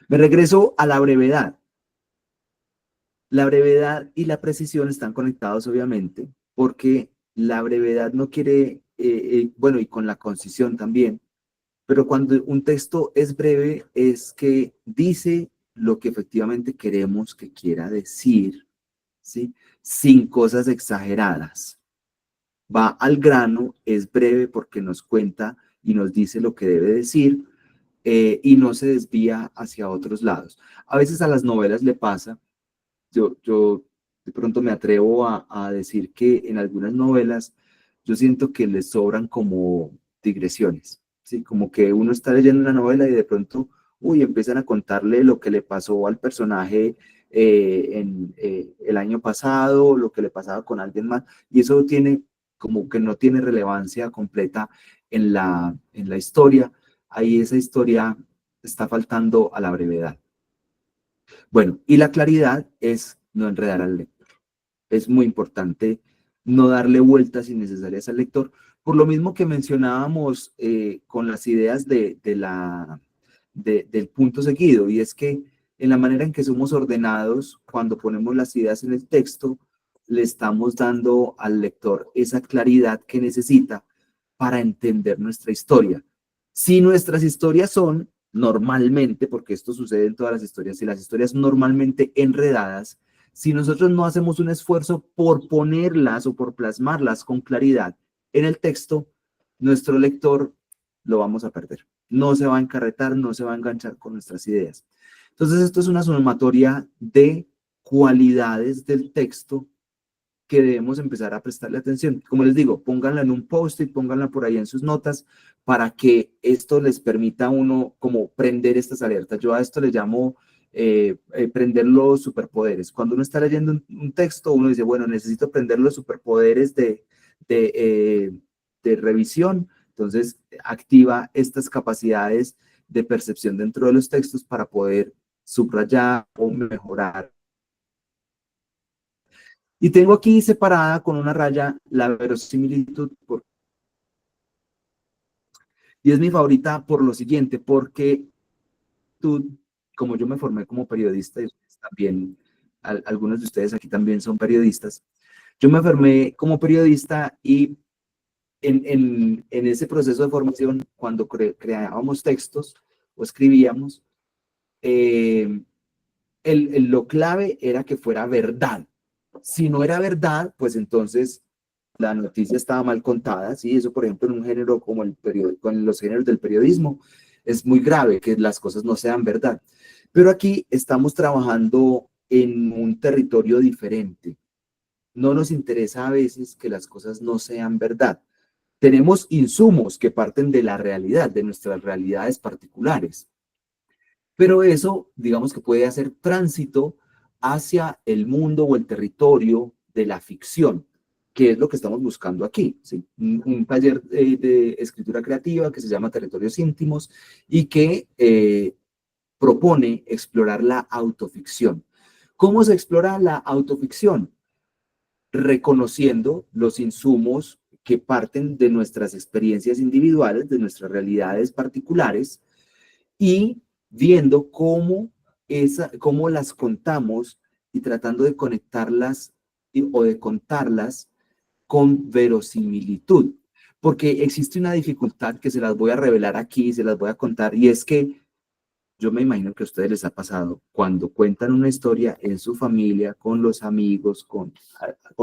Me regreso a la brevedad. La brevedad y la precisión están conectados, obviamente, porque la brevedad no quiere, bueno, y con la concisión también, pero cuando un texto es breve es que dice lo que efectivamente queremos que quiera decir, ¿sí? Sin cosas exageradas. Va al grano, es breve porque nos cuenta y nos dice lo que debe decir, y no se desvía hacia otros lados. A veces a las novelas le pasa. Yo de pronto me atrevo a decir que en algunas novelas yo siento que les sobran como digresiones, ¿sí? Como que uno está leyendo una novela y de pronto, empiezan a contarle lo que le pasó al personaje el año pasado, lo que le pasaba con alguien más, y eso tiene como que no tiene relevancia completa en la historia. Ahí esa historia está faltando a la brevedad. Bueno, y la claridad es no enredar al lector. Es muy importante no darle vueltas innecesarias al lector, por lo mismo que mencionábamos con las ideas del punto seguido, y es que en la manera en que somos ordenados, cuando ponemos las ideas en el texto, le estamos dando al lector esa claridad que necesita para entender nuestra historia. Si nuestras historias son normalmente, porque esto sucede en todas las historias, si las historias son normalmente enredadas, si nosotros no hacemos un esfuerzo por ponerlas o por plasmarlas con claridad en el texto, nuestro lector lo vamos a perder. No se va a encarretar, no se va a enganchar con nuestras ideas. Entonces, esto es una sumatoria de cualidades del texto que debemos empezar a prestarle atención. Como les digo, pónganla en un post-it, pónganla por ahí en sus notas, para que esto les permita a uno como prender estas alertas. Yo a esto le llamo prender los superpoderes. Cuando uno está leyendo un texto, uno dice, bueno, necesito prender los superpoderes de revisión. Entonces, activa estas capacidades de percepción dentro de los textos para poder subrayar o mejorar. Y tengo aquí separada con una raya la verosimilitud, y es mi favorita por lo siguiente, porque como yo me formé como periodista, y también algunos de ustedes aquí también son periodistas, yo me formé como periodista, y en ese proceso de formación, cuando creábamos textos o escribíamos, lo clave era que fuera verdad. Si no era verdad, pues entonces la noticia estaba mal contada, ¿sí? Eso, por ejemplo, en un género como con los géneros del periodismo, es muy grave que las cosas no sean verdad. Pero aquí estamos trabajando en un territorio diferente. No nos interesa a veces que las cosas no sean verdad. Tenemos insumos que parten de la realidad, de nuestras realidades particulares. Pero eso, digamos que puede hacer tránsito hacia el mundo o el territorio de la ficción, que es lo que estamos buscando aquí, ¿sí? Un taller de escritura creativa que se llama Territorios Íntimos, y que propone explorar la autoficción. ¿Cómo se explora la autoficción? Reconociendo los insumos que parten de nuestras experiencias individuales, de nuestras realidades particulares, y viendo cómo las contamos y tratando de conectarlas o de contarlas con verosimilitud. Porque existe una dificultad que se las voy a revelar aquí, se las voy a contar, y es que yo me imagino que a ustedes les ha pasado cuando cuentan una historia en su familia, con los amigos, con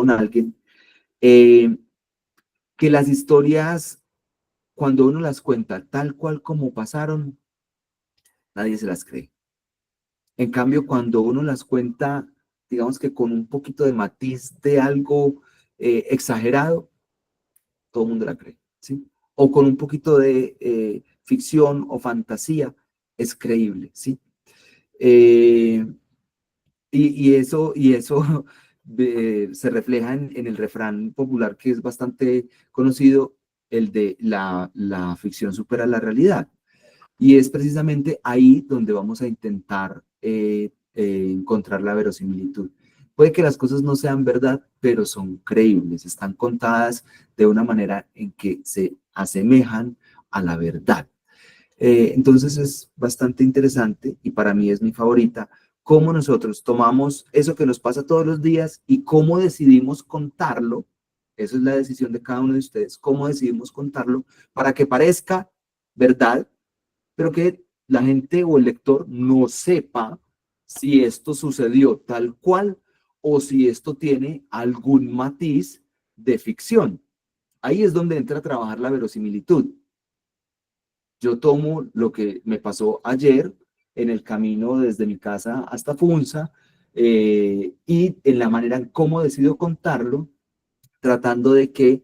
alguien, que las historias, cuando uno las cuenta tal cual como pasaron, nadie se las cree. En cambio, cuando uno las cuenta, digamos que con un poquito de matiz de algo exagerado, todo el mundo la cree, ¿sí? O con un poquito de ficción o fantasía, es creíble, ¿sí? Y eso se refleja en el refrán popular que es bastante conocido, el de la ficción supera la realidad. Y es precisamente ahí donde vamos a intentar encontrar la verosimilitud. Puede que las cosas no sean verdad, pero son creíbles, están contadas de una manera en que se asemejan a la verdad. Entonces es bastante interesante y para mí es mi favorita, cómo nosotros tomamos eso que nos pasa todos los días y cómo decidimos contarlo. Eso es la decisión de cada uno de ustedes, cómo decidimos contarlo para que parezca verdad, pero que la gente o el lector no sepa si esto sucedió tal cual o si esto tiene algún matiz de ficción. Ahí es donde entra a trabajar la verosimilitud. Yo tomo lo que me pasó ayer en el camino desde mi casa hasta Funza y en la manera en cómo decido contarlo, tratando de que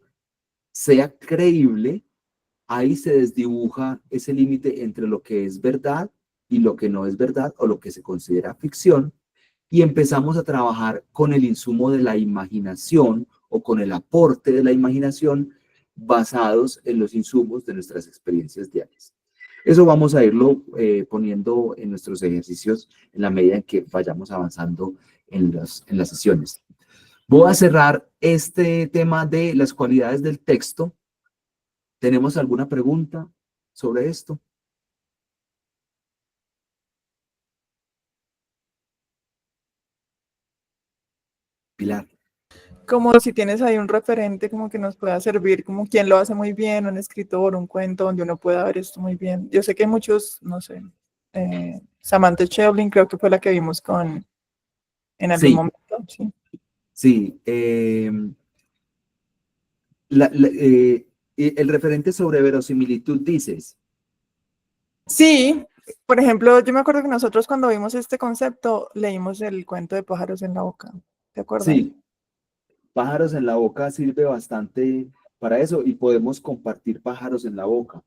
sea creíble. Ahí se desdibuja ese límite entre lo que es verdad y lo que no es verdad o lo que se considera ficción y empezamos a trabajar con el insumo de la imaginación o con el aporte de la imaginación basados en los insumos de nuestras experiencias diarias. Eso vamos a irlo poniendo en nuestros ejercicios en la medida en que vayamos avanzando en las sesiones. Voy a cerrar este tema de las cualidades del texto. ¿Tenemos alguna pregunta sobre esto? Pilar. Como si tienes ahí un referente como que nos pueda servir, como quien lo hace muy bien, un escritor, un cuento donde uno pueda ver esto muy bien. Yo sé que hay muchos, no sé, Samantha Schweblin creo que fue la que vimos en algún Sí, momento. Sí. sí. El referente sobre verosimilitud dices. Sí, por ejemplo, yo me acuerdo que nosotros cuando vimos este concepto leímos el cuento de Pájaros en la Boca. ¿Te acuerdas? Sí, pájaros en la boca sirve bastante para eso y podemos compartir pájaros en la boca.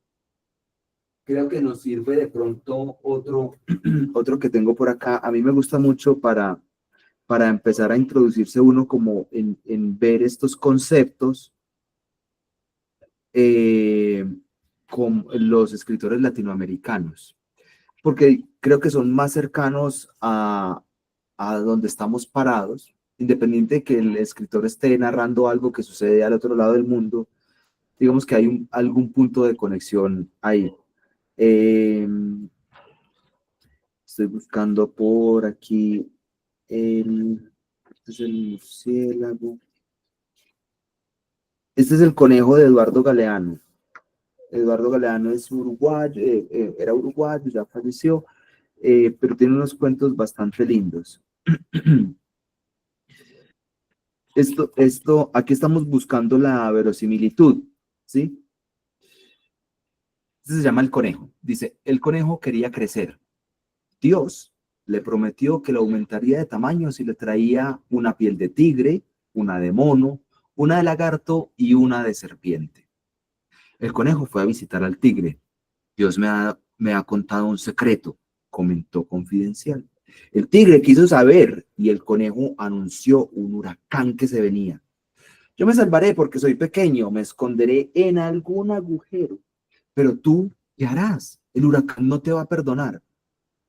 Creo que nos sirve de pronto otro que tengo por acá. A mí me gusta mucho para empezar a introducirse uno como en ver estos conceptos con los escritores latinoamericanos, porque creo que son más cercanos a donde estamos parados, independiente de que el escritor esté narrando algo que sucede al otro lado del mundo, digamos que hay algún punto de conexión ahí. Estoy buscando por aquí este es el murciélago. Este es el conejo de Eduardo Galeano. Eduardo Galeano es uruguayo, era uruguayo, ya falleció, pero tiene unos cuentos bastante lindos. Aquí estamos buscando la verosimilitud, ¿sí? Este se llama el conejo. Dice, el conejo quería crecer. Dios le prometió que lo aumentaría de tamaño si le traía una piel de tigre, una de mono, una de lagarto y una de serpiente. El conejo fue a visitar al tigre. Dios me ha contado un secreto, comentó confidencial. El tigre quiso saber y el conejo anunció un huracán que se venía. Yo me salvaré porque soy pequeño, me esconderé en algún agujero. Pero tú, ¿qué harás? El huracán no te va a perdonar.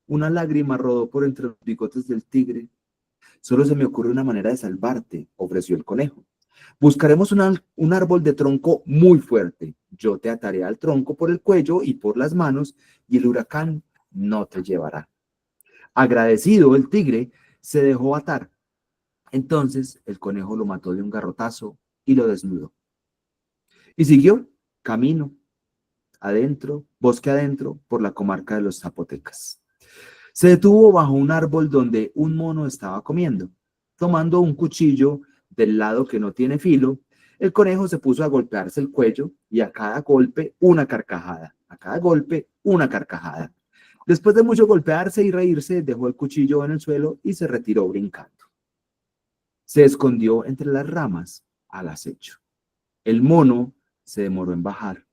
Una lágrima rodó por entre los bigotes del tigre. Solo se me ocurre una manera de salvarte, ofreció el conejo. Buscaremos un árbol de tronco muy fuerte. Yo te ataré al tronco por el cuello y por las manos, y el huracán no te llevará. Agradecido, el tigre se dejó atar. Entonces el conejo lo mató de un garrotazo y lo desnudó. Y siguió camino adentro, bosque adentro, por la comarca de los Zapotecas. Se detuvo bajo un árbol donde un mono estaba comiendo. Tomando un cuchillo del lado que no tiene filo, el conejo se puso a golpearse el cuello y a cada golpe una carcajada. A cada golpe una carcajada. Después de mucho golpearse y reírse, dejó el cuchillo en el suelo y se retiró brincando. Se escondió entre las ramas al acecho. El mono se demoró en bajar.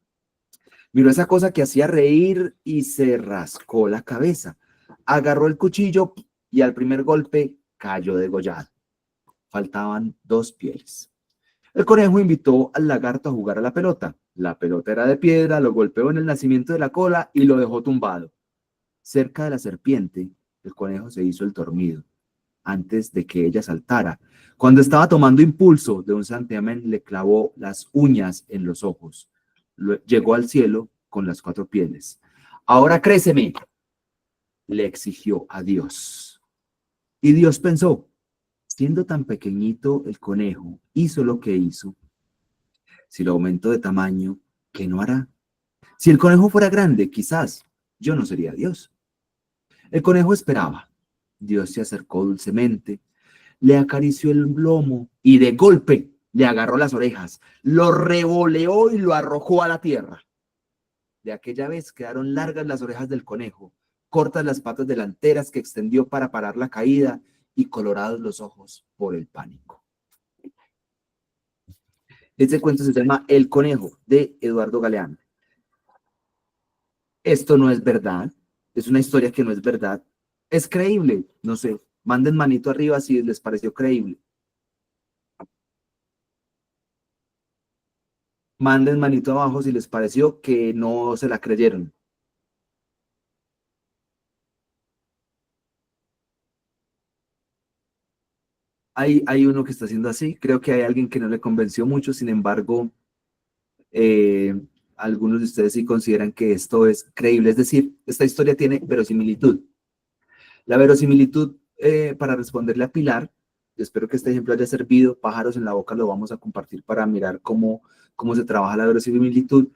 Miró esa cosa que hacía reír y se rascó la cabeza. Agarró el cuchillo y al primer golpe cayó degollado. Faltaban 2 pieles. El conejo invitó al lagarto a jugar a la pelota. La pelota era de piedra, lo golpeó en el nacimiento de la cola y lo dejó tumbado. Cerca de la serpiente, el conejo se hizo el dormido antes de que ella saltara. Cuando estaba tomando impulso de un santiamén, le clavó las uñas en los ojos. Llegó al cielo con las 4 pieles. Ahora créceme, le exigió a Dios. Y Dios pensó, siendo tan pequeñito el conejo, hizo lo que hizo. Si lo aumentó de tamaño, ¿qué no hará? Si el conejo fuera grande, quizás yo no sería Dios. El conejo esperaba. Dios se acercó dulcemente, le acarició el lomo y de golpe le agarró las orejas, lo revoleó y lo arrojó a la tierra. De aquella vez quedaron largas las orejas del conejo, cortas las patas delanteras que extendió para parar la caída y colorados los ojos por el pánico. Este cuento se llama El conejo, de Eduardo Galeano. Esto no es verdad, es una historia que no es verdad. ¿Es creíble? No sé. Manden manito arriba si les pareció creíble. Manden manito abajo si les pareció que no se la creyeron. Hay uno que está haciendo así. Creo que hay alguien que no le convenció mucho. Sin embargo, algunos de ustedes sí consideran que esto es creíble. Es decir, esta historia tiene verosimilitud. La verosimilitud, para responderle a Pilar, espero que este ejemplo haya servido. Pájaros en la boca lo vamos a compartir para mirar cómo se trabaja la verosimilitud.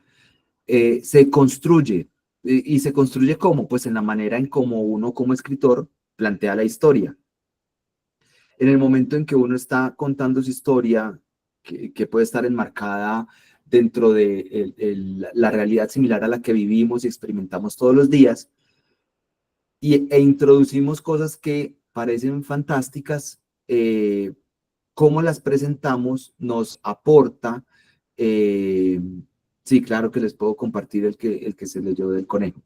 Se construye. ¿Y se construye cómo? Pues en la manera en cómo uno como escritor plantea la historia. En el momento en que uno está contando su historia, que puede estar enmarcada dentro de la realidad similar a la que vivimos y experimentamos todos los días, e introducimos cosas que parecen fantásticas, cómo las presentamos nos aporta. Sí, claro que les puedo compartir el que se leyó del conejo.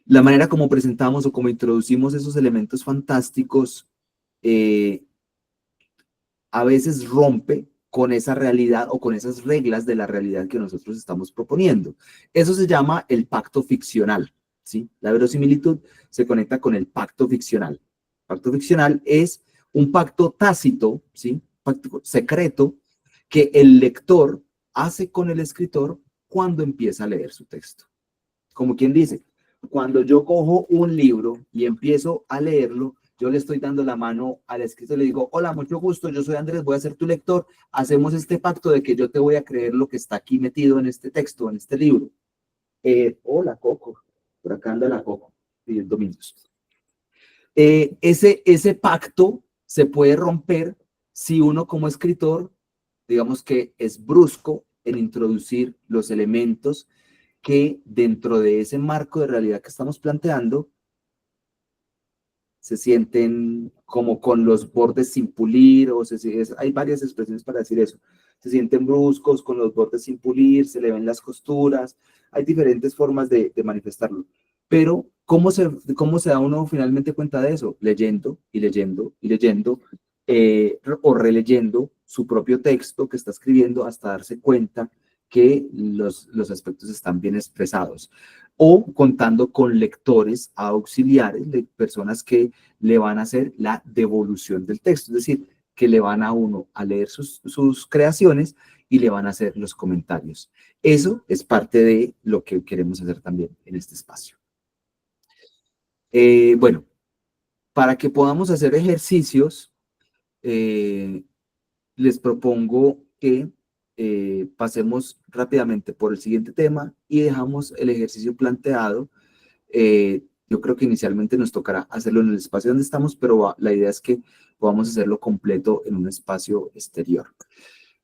La manera como presentamos o como introducimos esos elementos fantásticos a veces rompe con esa realidad o con esas reglas de la realidad que nosotros estamos proponiendo. Eso se llama el pacto ficcional, ¿sí? La verosimilitud se conecta con el pacto ficcional. El pacto ficcional es un pacto tácito, ¿sí? Pacto secreto que el lector hace con el escritor cuando empieza a leer su texto. Como quien dice, cuando yo cojo un libro y empiezo a leerlo, yo le estoy dando la mano al escritor, le digo, hola, mucho gusto, yo soy Andrés, voy a ser tu lector, hacemos este pacto de que yo te voy a creer lo que está aquí metido en este texto, en este libro. Hola, Coco, por acá anda la Coco, pidiendo minutos. Ese pacto se puede romper si uno como escritor, digamos que es brusco en introducir los elementos que dentro de ese marco de realidad que estamos planteando, se sienten como con los bordes sin pulir, hay varias expresiones para decir eso. Se sienten bruscos, con los bordes sin pulir, se le ven las costuras, hay diferentes formas de manifestarlo. Pero, ¿cómo se da uno finalmente cuenta de eso? Leyendo y leyendo y leyendo, o releyendo su propio texto que está escribiendo hasta darse cuenta que los aspectos están bien expresados, o contando con lectores auxiliares, de personas que le van a hacer la devolución del texto, es decir, que le van a uno a leer sus creaciones y le van a hacer los comentarios. Eso es parte de lo que queremos hacer también en este espacio. Bueno, para que podamos hacer ejercicios, les propongo que pasemos rápidamente por el siguiente tema y dejamos el ejercicio planteado. Yo creo que inicialmente nos tocará hacerlo en el espacio donde estamos, pero la idea es que podamos hacerlo completo en un espacio exterior.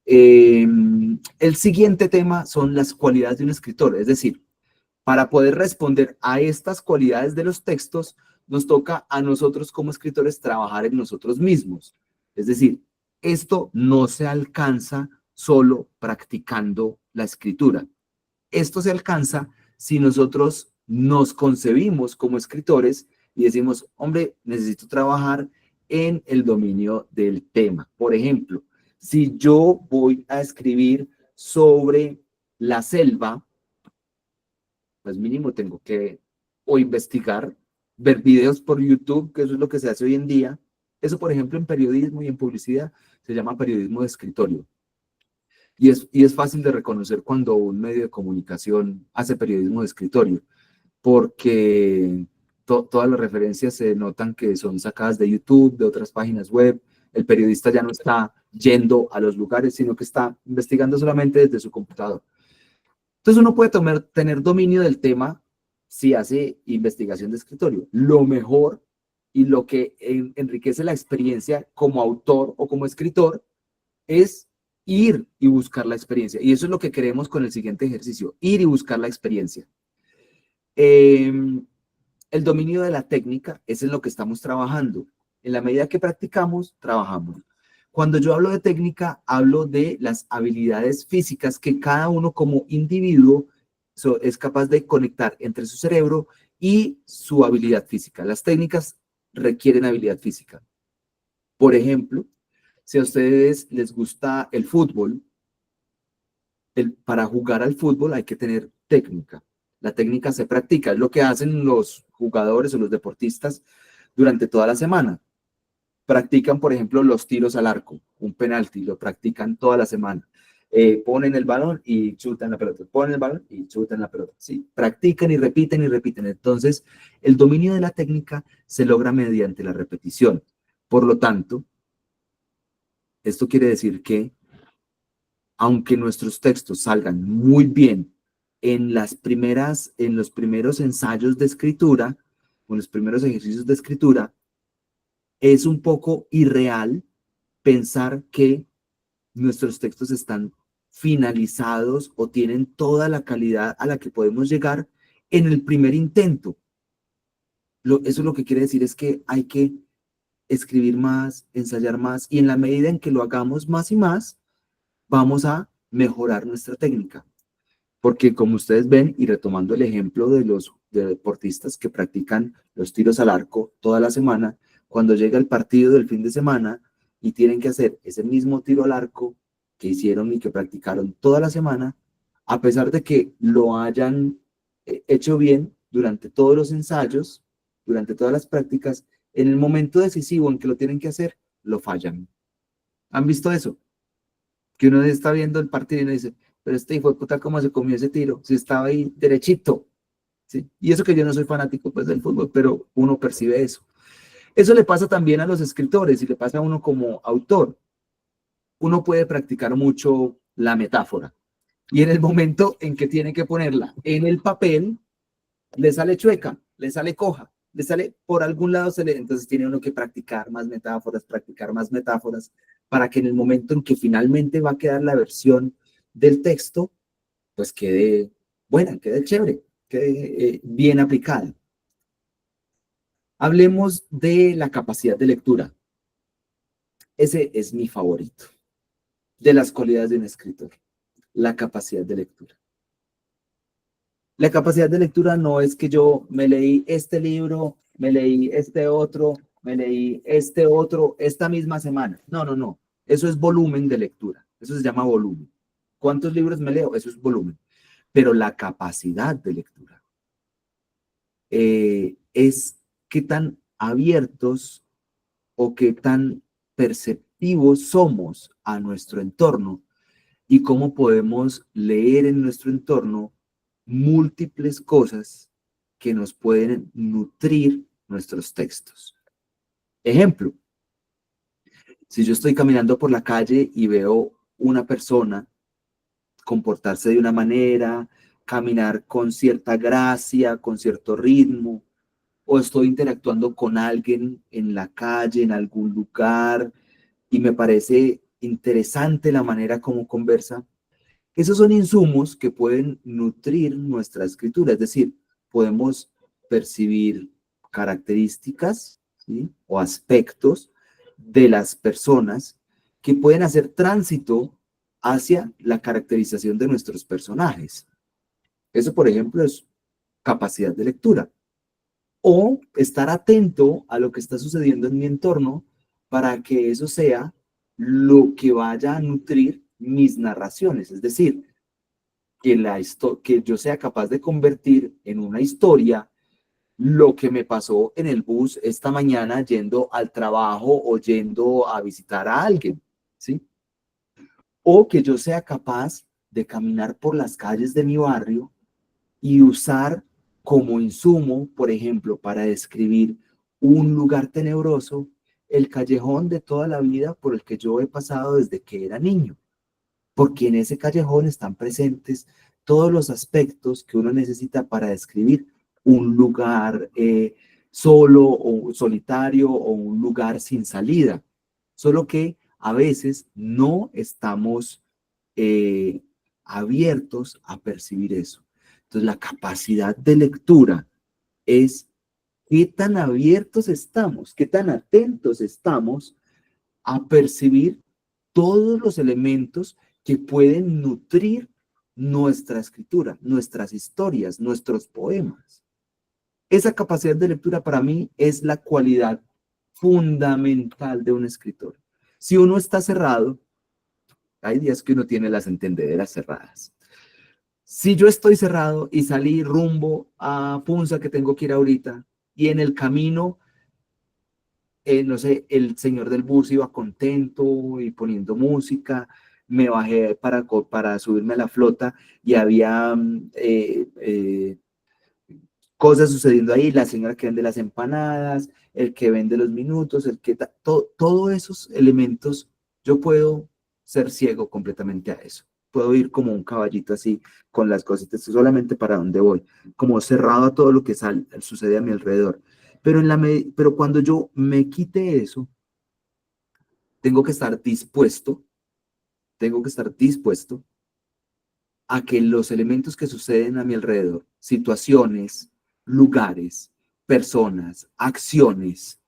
El siguiente tema son las cualidades de un escritor, es decir, para poder responder a estas cualidades de los textos, nos toca a nosotros como escritores trabajar en nosotros mismos. Es decir, esto no se alcanza solo practicando la escritura. Esto se alcanza si nosotros nos concebimos como escritores y decimos, hombre, necesito trabajar en el dominio del tema. Por ejemplo, si yo voy a escribir sobre la selva, pues mínimo tengo que o investigar, ver videos por YouTube, que eso es lo que se hace hoy en día. Eso, por ejemplo, en periodismo y en publicidad se llama periodismo de escritorio. Y es fácil de reconocer cuando un medio de comunicación hace periodismo de escritorio, porque todas las referencias se notan que son sacadas de YouTube, de otras páginas web. El periodista ya no está yendo a los lugares, sino que está investigando solamente desde su computador. Entonces uno puede tener dominio del tema si hace investigación de escritorio. Lo mejor y lo que enriquece la experiencia como autor o como escritor es ir y buscar la experiencia. Y eso es lo que queremos con el siguiente ejercicio, ir y buscar la experiencia. El dominio de la técnica es en lo que estamos trabajando. En la medida que practicamos, trabajamos. Cuando yo hablo de técnica, hablo de las habilidades físicas que cada uno como individuo es capaz de conectar entre su cerebro y su habilidad física. Las técnicas requieren habilidad física. Por ejemplo, si a ustedes les gusta el fútbol, para jugar al fútbol hay que tener técnica. La técnica se practica, es lo que hacen los jugadores o los deportistas durante toda la semana. Practican, por ejemplo, los tiros al arco, un penalti, lo practican toda la semana. Ponen el balón y chutan la pelota, ponen el balón y chutan la pelota. Sí, practican y repiten y repiten. Entonces, el dominio de la técnica se logra mediante la repetición. Por lo tanto, esto quiere decir que, aunque nuestros textos salgan muy bien en los primeros ensayos de escritura, o en los primeros ejercicios de escritura, es un poco irreal pensar que nuestros textos están finalizados o tienen toda la calidad a la que podemos llegar en el primer intento. Eso lo que quiere decir es que hay que escribir más, ensayar más, y en la medida en que lo hagamos más y más, vamos a mejorar nuestra técnica. Porque como ustedes ven, y retomando el ejemplo de los deportistas que practican los tiros al arco toda la semana, cuando llega el partido del fin de semana y tienen que hacer ese mismo tiro al arco que hicieron y que practicaron toda la semana, a pesar de que lo hayan hecho bien durante todos los ensayos, durante todas las prácticas, en el momento decisivo en que lo tienen que hacer, lo fallan. ¿Han visto eso? Que uno está viendo el partido y uno dice, pero este hijo de puta, ¿cómo se comió ese tiro? Si estaba ahí derechito. ¿Sí? Y eso que yo no soy fanático pues, del fútbol, pero uno percibe eso. Eso le pasa también a los escritores y le pasa a uno como autor. Uno puede practicar mucho la metáfora y en el momento en que tiene que ponerla en el papel, le sale chueca, le sale coja, le sale por algún lado, entonces tiene uno que practicar más metáforas, para que en el momento en que finalmente va a quedar la versión del texto, pues quede buena, quede chévere, quede bien aplicada. Hablemos de la capacidad de lectura. Ese es mi favorito de las cualidades de un escritor, la capacidad de lectura. La capacidad de lectura no es que yo me leí este libro, me leí este otro, me leí este otro esta misma semana. No, no, no. Eso es volumen de lectura. Eso se llama volumen. ¿Cuántos libros me leo? Eso es volumen. Pero la capacidad de lectura es qué tan abiertos o qué tan receptivos somos a nuestro entorno y cómo podemos leer en nuestro entorno múltiples cosas que nos pueden nutrir nuestros textos. Ejemplo, si yo estoy caminando por la calle y veo una persona comportarse de una manera, caminar con cierta gracia, con cierto ritmo, o estoy interactuando con alguien en la calle, en algún lugar, y me parece interesante la manera como conversa, esos son insumos que pueden nutrir nuestra escritura, es decir, podemos percibir características, ¿sí?, o aspectos de las personas que pueden hacer tránsito hacia la caracterización de nuestros personajes. Eso, por ejemplo, es capacidad de lectura. O estar atento a lo que está sucediendo en mi entorno para que eso sea lo que vaya a nutrir mis narraciones. Es decir, que yo sea capaz de convertir en una historia lo que me pasó en el bus esta mañana yendo al trabajo o yendo a visitar a alguien, ¿sí? O que yo sea capaz de caminar por las calles de mi barrio y usar como insumo, por ejemplo, para describir un lugar tenebroso, el callejón de toda la vida por el que yo he pasado desde que era niño. Porque en ese callejón están presentes todos los aspectos que uno necesita para describir un lugar solo o solitario o un lugar sin salida. Solo que a veces no estamos abiertos a percibir eso. Entonces, la capacidad de lectura es qué tan abiertos estamos, qué tan atentos estamos a percibir todos los elementos que pueden nutrir nuestra escritura, nuestras historias, nuestros poemas. Esa capacidad de lectura para mí es la cualidad fundamental de un escritor. Si uno está cerrado, hay días que uno tiene las entendederas cerradas. Si yo estoy cerrado y salí rumbo a Punza, que tengo que ir ahorita, y en el camino, no sé, el señor del bus iba contento y poniendo música, me bajé para subirme a la flota y había cosas sucediendo ahí, la señora que vende las empanadas, el que vende los minutos, todos esos elementos, yo puedo ser ciego completamente a eso. Puedo ir como un caballito así, con las cositas, solamente para dónde voy, como cerrado a todo lo que sucede a mi alrededor. Pero cuando yo me quite eso, tengo que estar dispuesto a que los elementos que suceden a mi alrededor, situaciones, lugares, personas, acciones,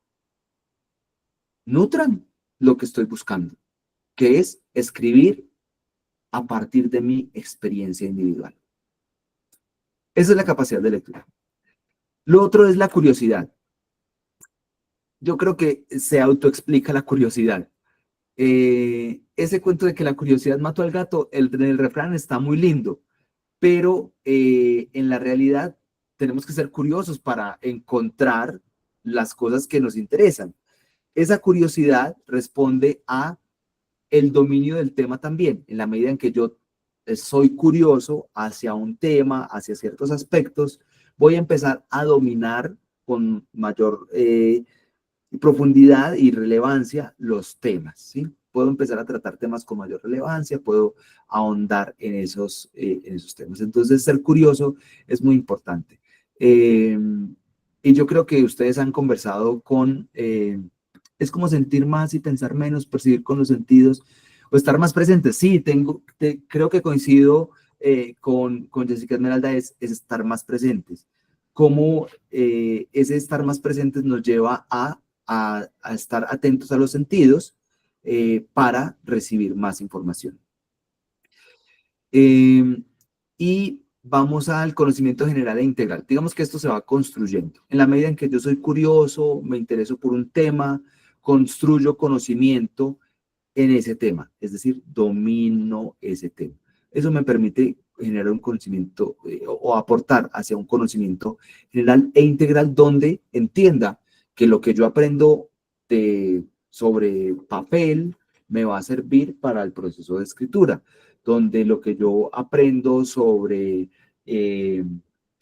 nutran lo que estoy buscando, que es escribir a partir de mi experiencia individual. Esa es la capacidad de lectura. Lo otro es la curiosidad. Yo creo que se autoexplica la curiosidad. Ese cuento de que la curiosidad mató al gato, el refrán está muy lindo, pero en la realidad tenemos que ser curiosos para encontrar las cosas que nos interesan. Esa curiosidad responde a el dominio del tema también, en la medida en que yo soy curioso hacia un tema, hacia ciertos aspectos, voy a empezar a dominar con mayor profundidad y relevancia los temas, ¿sí? Puedo empezar a tratar temas con mayor relevancia, puedo ahondar en esos temas. Entonces, ser curioso es muy importante. Y yo creo que ustedes han conversado es como sentir más y pensar menos, percibir con los sentidos, o estar más presentes. Sí, creo que coincido con Jessica Esmeralda, es estar más presentes. Cómo ese estar más presentes nos lleva a estar atentos a los sentidos para recibir más información. Y vamos al conocimiento general e integral. Digamos que esto se va construyendo. En la medida en que yo soy curioso, me intereso por un tema, construyo conocimiento en ese tema, es decir, domino ese tema. Eso me permite generar un conocimiento o aportar hacia un conocimiento general e integral donde entienda que lo que yo aprendo sobre papel me va a servir para el proceso de escritura, donde lo que yo aprendo sobre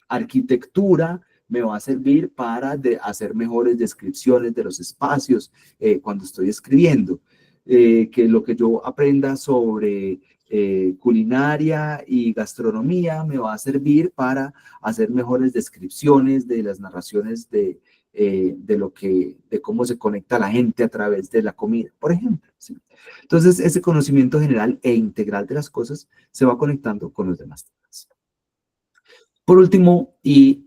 arquitectura me va a servir para hacer mejores descripciones de los espacios cuando estoy escribiendo. Que lo que yo aprenda sobre culinaria y gastronomía me va a servir para hacer mejores descripciones de las narraciones de cómo se conecta la gente a través de la comida, por ejemplo. ¿Sí? Entonces, ese conocimiento general e integral de las cosas se va conectando con los demás temas. Por último, y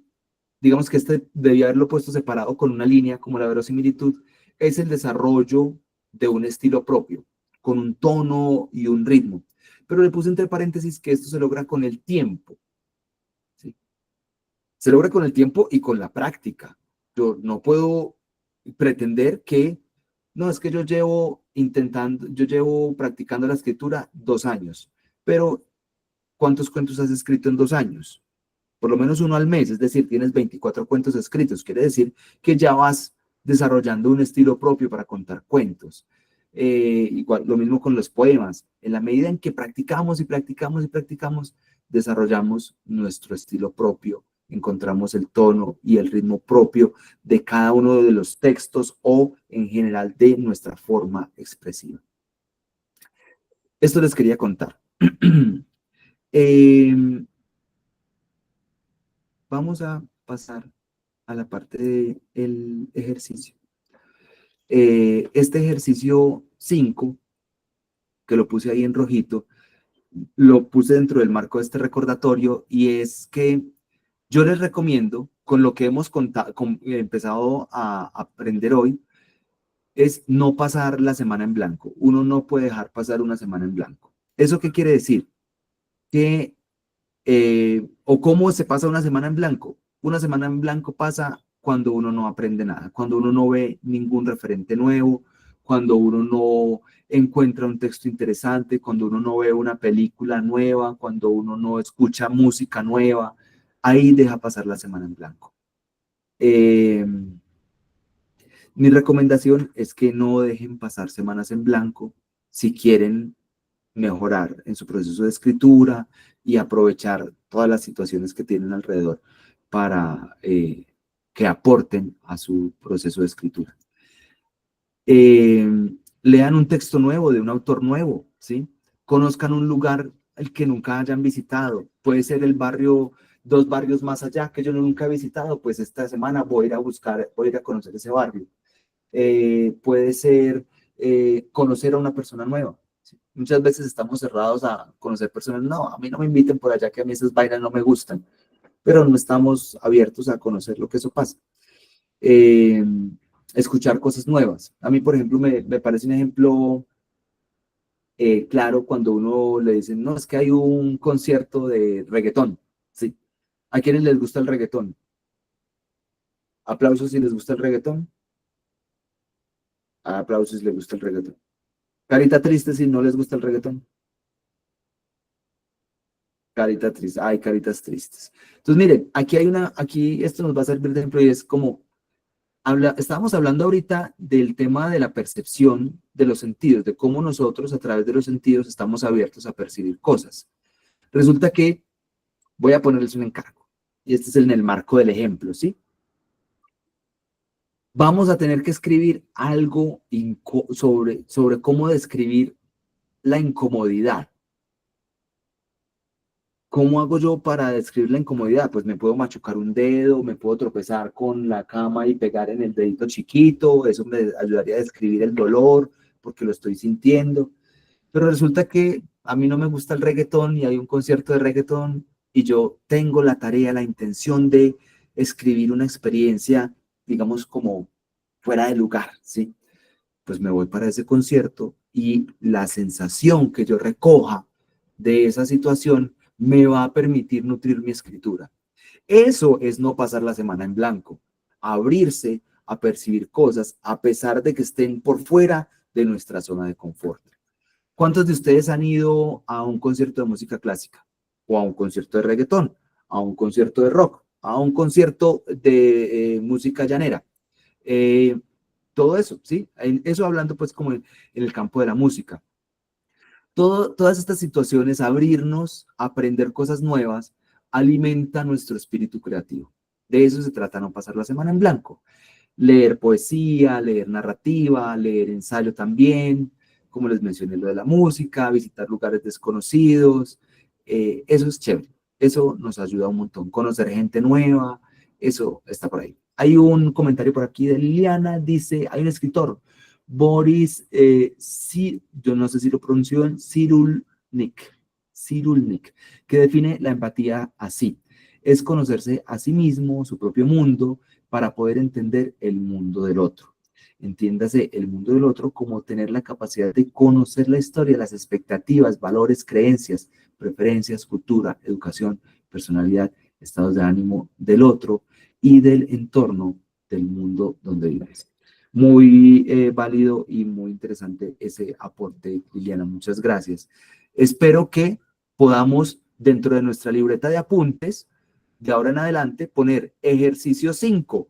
digamos que este debía haberlo puesto separado con una línea como la verosimilitud, es el desarrollo de un estilo propio, con un tono y un ritmo. Pero le puse entre paréntesis que esto se logra con el tiempo. ¿Sí? Se logra con el tiempo y con la práctica. Yo no puedo pretender que, no, es que yo llevo practicando la escritura 2 años, pero ¿cuántos cuentos has escrito en 2 años? Por lo menos uno al mes, es decir, tienes 24 cuentos escritos, quiere decir que ya vas desarrollando un estilo propio para contar cuentos. Igual, lo mismo con los poemas. En la medida en que practicamos y practicamos y practicamos, desarrollamos nuestro estilo propio, encontramos el tono y el ritmo propio de cada uno de los textos o en general de nuestra forma expresiva. Esto les quería contar. Vamos a pasar a la parte del ejercicio. Este ejercicio 5, que lo puse ahí en rojito, lo puse dentro del marco de este recordatorio y es que yo les recomiendo, con lo que hemos empezado a aprender hoy, es no pasar la semana en blanco. Uno no puede dejar pasar una semana en blanco. ¿Eso qué quiere decir? Que, o cómo se pasa una semana en blanco. Una semana en blanco pasa cuando uno no aprende nada, cuando uno no ve ningún referente nuevo, cuando uno no encuentra un texto interesante, cuando uno no ve una película nueva, cuando uno no escucha música nueva. Ahí deja pasar la semana en blanco. Mi recomendación es que no dejen pasar semanas en blanco si quieren mejorar en su proceso de escritura y aprovechar todas las situaciones que tienen alrededor para que aporten a su proceso de escritura. Lean un texto nuevo de un autor nuevo, ¿sí? Conozcan un lugar el que nunca hayan visitado. Puede ser el barrio, 2 barrios más allá que yo nunca he visitado, pues esta semana voy a ir a conocer ese barrio. Puede ser conocer a una persona nueva. ¿Sí? Muchas veces estamos cerrados a conocer personas, no, a mí no me inviten por allá que a mí esas vainas no me gustan, pero no estamos abiertos a conocer lo que eso pasa. Escuchar cosas nuevas. A mí, por ejemplo, me parece un ejemplo claro cuando uno le dicen, no, es que hay un concierto de reggaetón. ¿Sí? ¿A quiénes les gusta el reggaetón? Aplausos si les gusta el reggaetón. Aplausos si les gusta el reggaetón. Carita triste si no les gusta el reggaetón. Carita triste. Ay, caritas tristes. Entonces, miren, aquí esto nos va a servir de ejemplo y es como, estábamos hablando ahorita del tema de la percepción de los sentidos, de cómo nosotros a través de los sentidos estamos abiertos a percibir cosas. Resulta que voy a ponerles un encargo. Y este es en el marco del ejemplo, ¿sí? Vamos a tener que escribir algo sobre cómo describir la incomodidad. ¿Cómo hago yo para describir la incomodidad? Pues me puedo machucar un dedo, me puedo tropezar con la cama y pegar en el dedito chiquito, eso me ayudaría a describir el dolor porque lo estoy sintiendo. Pero resulta que a mí no me gusta el reggaetón y hay un concierto de reggaetón y yo tengo la tarea, la intención de escribir una experiencia, digamos, como fuera de lugar, ¿sí? Pues me voy para ese concierto y la sensación que yo recoja de esa situación me va a permitir nutrir mi escritura. Eso es no pasar la semana en blanco, abrirse a percibir cosas a pesar de que estén por fuera de nuestra zona de confort. ¿Cuántos de ustedes han ido a un concierto de música clásica? O a un concierto de reggaetón, a un concierto de rock, a un concierto de música llanera? todo eso, ¿sí? Eso hablando pues como en el campo de la música. Todas estas situaciones, abrirnos, aprender cosas nuevas, alimenta nuestro espíritu creativo. De eso se trata No Pasar la Semana en Blanco. Leer poesía, leer narrativa, leer ensayo también, como les mencioné lo de la música, visitar lugares desconocidos, eso es chévere, eso nos ayuda un montón, conocer gente nueva, eso está por ahí. Hay un comentario por aquí de Liliana, dice, hay un escritor, Boris, yo no sé si lo pronuncio bien, Cyrulnik, que define la empatía así, es conocerse a sí mismo, su propio mundo, para poder entender el mundo del otro. Entiéndase el mundo del otro como tener la capacidad de conocer la historia, las expectativas, valores, creencias, preferencias, cultura, educación, personalidad, estados de ánimo del otro y del entorno del mundo donde vives. Muy válido y muy interesante ese aporte, Liliana. Muchas gracias. Espero que podamos, dentro de nuestra libreta de apuntes, de ahora en adelante, poner ejercicio 5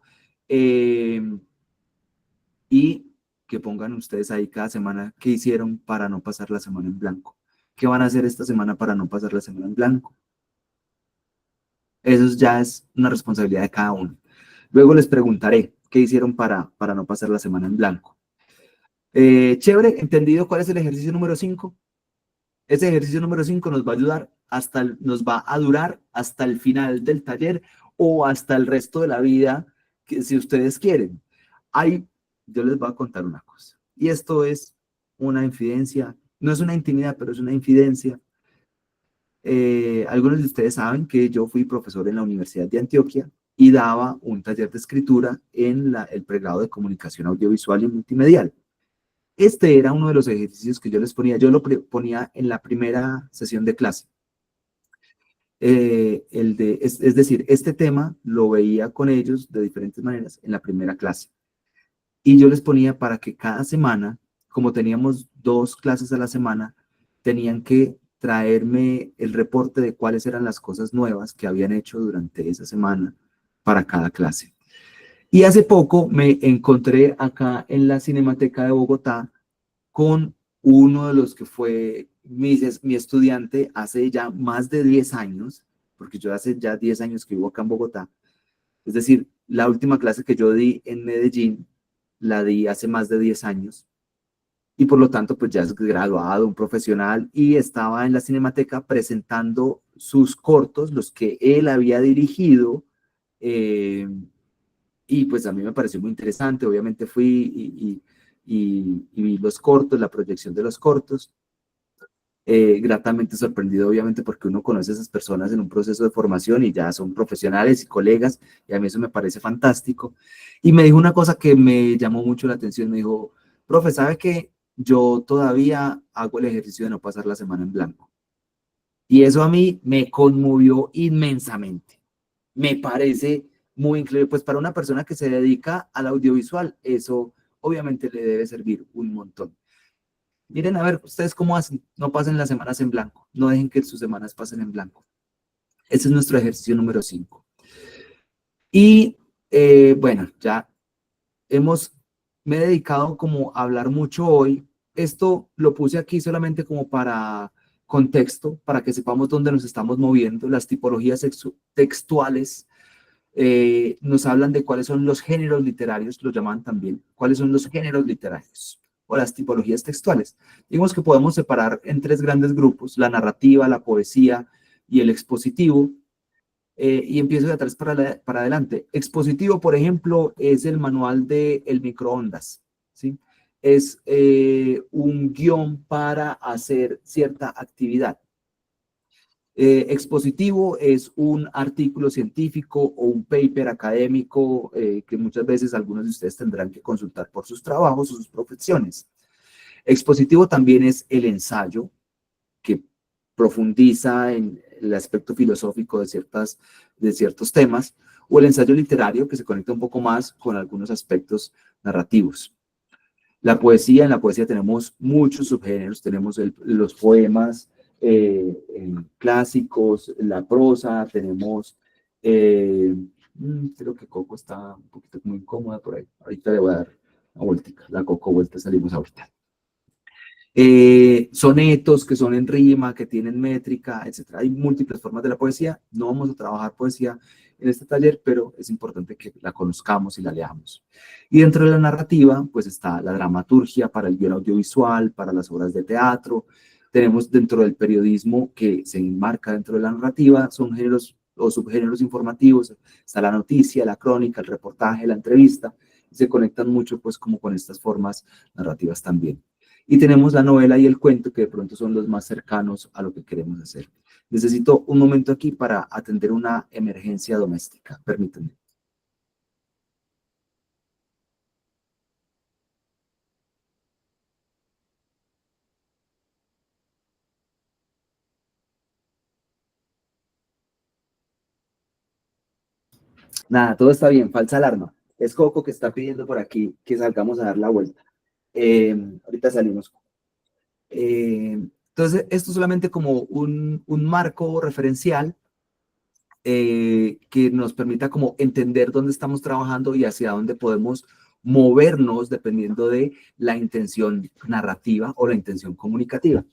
y que pongan ustedes ahí cada semana qué hicieron para no pasar la semana en blanco. ¿Qué van a hacer esta semana para no pasar la semana en blanco? Eso ya es una responsabilidad de cada uno. Luego les preguntaré qué hicieron para no pasar la semana en blanco. Chévere, ¿entendido cuál es el ejercicio número 5? Ese ejercicio número 5 nos va a ayudar nos va a durar hasta el final del taller o hasta el resto de la vida, que si ustedes quieren. Yo les voy a contar una cosa, y esto es una infidencia, no es una intimidad, pero es una infidencia. Algunos de ustedes saben que yo fui profesor en la Universidad de Antioquia y daba un taller de escritura en el pregrado de comunicación audiovisual y multimedial. Este era uno de los ejercicios que yo les ponía. Yo lo ponía en la primera sesión de clase. Es decir, este tema lo veía con ellos de diferentes maneras en la primera clase. Y yo les ponía para que cada semana, como teníamos 2 clases a la semana, tenían que traerme el reporte de cuáles eran las cosas nuevas que habían hecho durante esa semana para cada clase. Y hace poco me encontré acá en la Cinemateca de Bogotá con uno de los que fue mi estudiante hace ya más de 10 años, porque yo hace ya 10 años que vivo acá en Bogotá. Es decir, la última clase que yo di en Medellín, la di hace más de 10 años. Y por lo tanto, pues ya es graduado, un profesional, y estaba en la Cinemateca presentando sus cortos, los que él había dirigido, y pues a mí me pareció muy interesante. Obviamente fui y vi los cortos, la proyección de los cortos, gratamente sorprendido obviamente porque uno conoce a esas personas en un proceso de formación y ya son profesionales y colegas, y a mí eso me parece fantástico. Y me dijo una cosa que me llamó mucho la atención, me dijo, profe, ¿sabe qué? Yo todavía hago el ejercicio de no pasar la semana en blanco. Y eso a mí me conmovió inmensamente. Me parece muy increíble, pues para una persona que se dedica al audiovisual, eso obviamente le debe servir un montón. Miren, a ver, ustedes cómo hacen, no pasen las semanas en blanco, no dejen que sus semanas pasen en blanco. Ese es nuestro ejercicio número 5. Y bueno, ya me he dedicado como a hablar mucho hoy. Esto lo puse aquí solamente como para contexto, para que sepamos dónde nos estamos moviendo. Las tipologías textuales nos hablan de cuáles son los géneros literarios, lo llaman también, cuáles son los géneros literarios o las tipologías textuales. Digamos que podemos separar en 3 grandes grupos: la narrativa, la poesía y el expositivo. Y empiezo de atrás para adelante. Expositivo, por ejemplo, es el manual de El microondas, ¿sí? Es un guión para hacer cierta actividad. Expositivo es un artículo científico o un paper académico que muchas veces algunos de ustedes tendrán que consultar por sus trabajos o sus profesiones. Expositivo también es el ensayo, que profundiza en el aspecto filosófico de ciertos temas, o el ensayo literario, que se conecta un poco más con algunos aspectos narrativos. En la poesía tenemos muchos subgéneros, tenemos los poemas clásicos, la prosa, tenemos, creo que Coco está un poquito muy incómoda por ahí, ahorita le voy a dar La vueltica, la coco vuelta, salimos ahorita. Sonetos que son en rima, que tienen métrica, etc. Hay múltiples formas de la poesía. No vamos a trabajar poesía en este taller, pero es importante que la conozcamos y la leamos. Y dentro de la narrativa, pues está la dramaturgia para el guion audiovisual, para las obras de teatro. Tenemos dentro del periodismo que se enmarca dentro de la narrativa, son géneros o subgéneros informativos. Está la noticia, la crónica, el reportaje, la entrevista. Y se conectan mucho pues como con estas formas narrativas también. Y tenemos la novela y el cuento, que de pronto son los más cercanos a lo que queremos hacer. Necesito un momento aquí para atender una emergencia doméstica. Permítanme. Nada, todo está bien, falsa alarma. Es Coco que está pidiendo por aquí que salgamos a dar la vuelta. Ahorita salimos. Entonces, esto es solamente como un marco referencial que nos permita como entender dónde estamos trabajando y hacia dónde podemos movernos dependiendo de la intención narrativa o la intención comunicativa.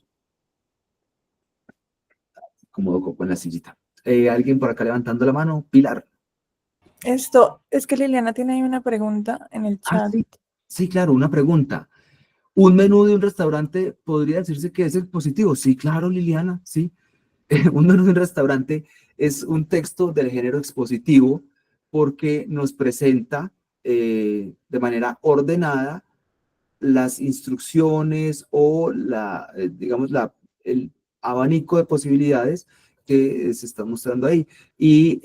Cómodo Coco en la sillita. ¿Alguien por acá levantando la mano? Pilar. Esto, es que Liliana tiene ahí una pregunta en el chat. Sí, claro, una pregunta. ¿Un menú de un restaurante podría decirse que es expositivo? Sí, claro, Liliana, sí. Un menú de un restaurante es un texto del género expositivo porque nos presenta de manera ordenada las instrucciones o digamos, el abanico de posibilidades que se está mostrando ahí. Y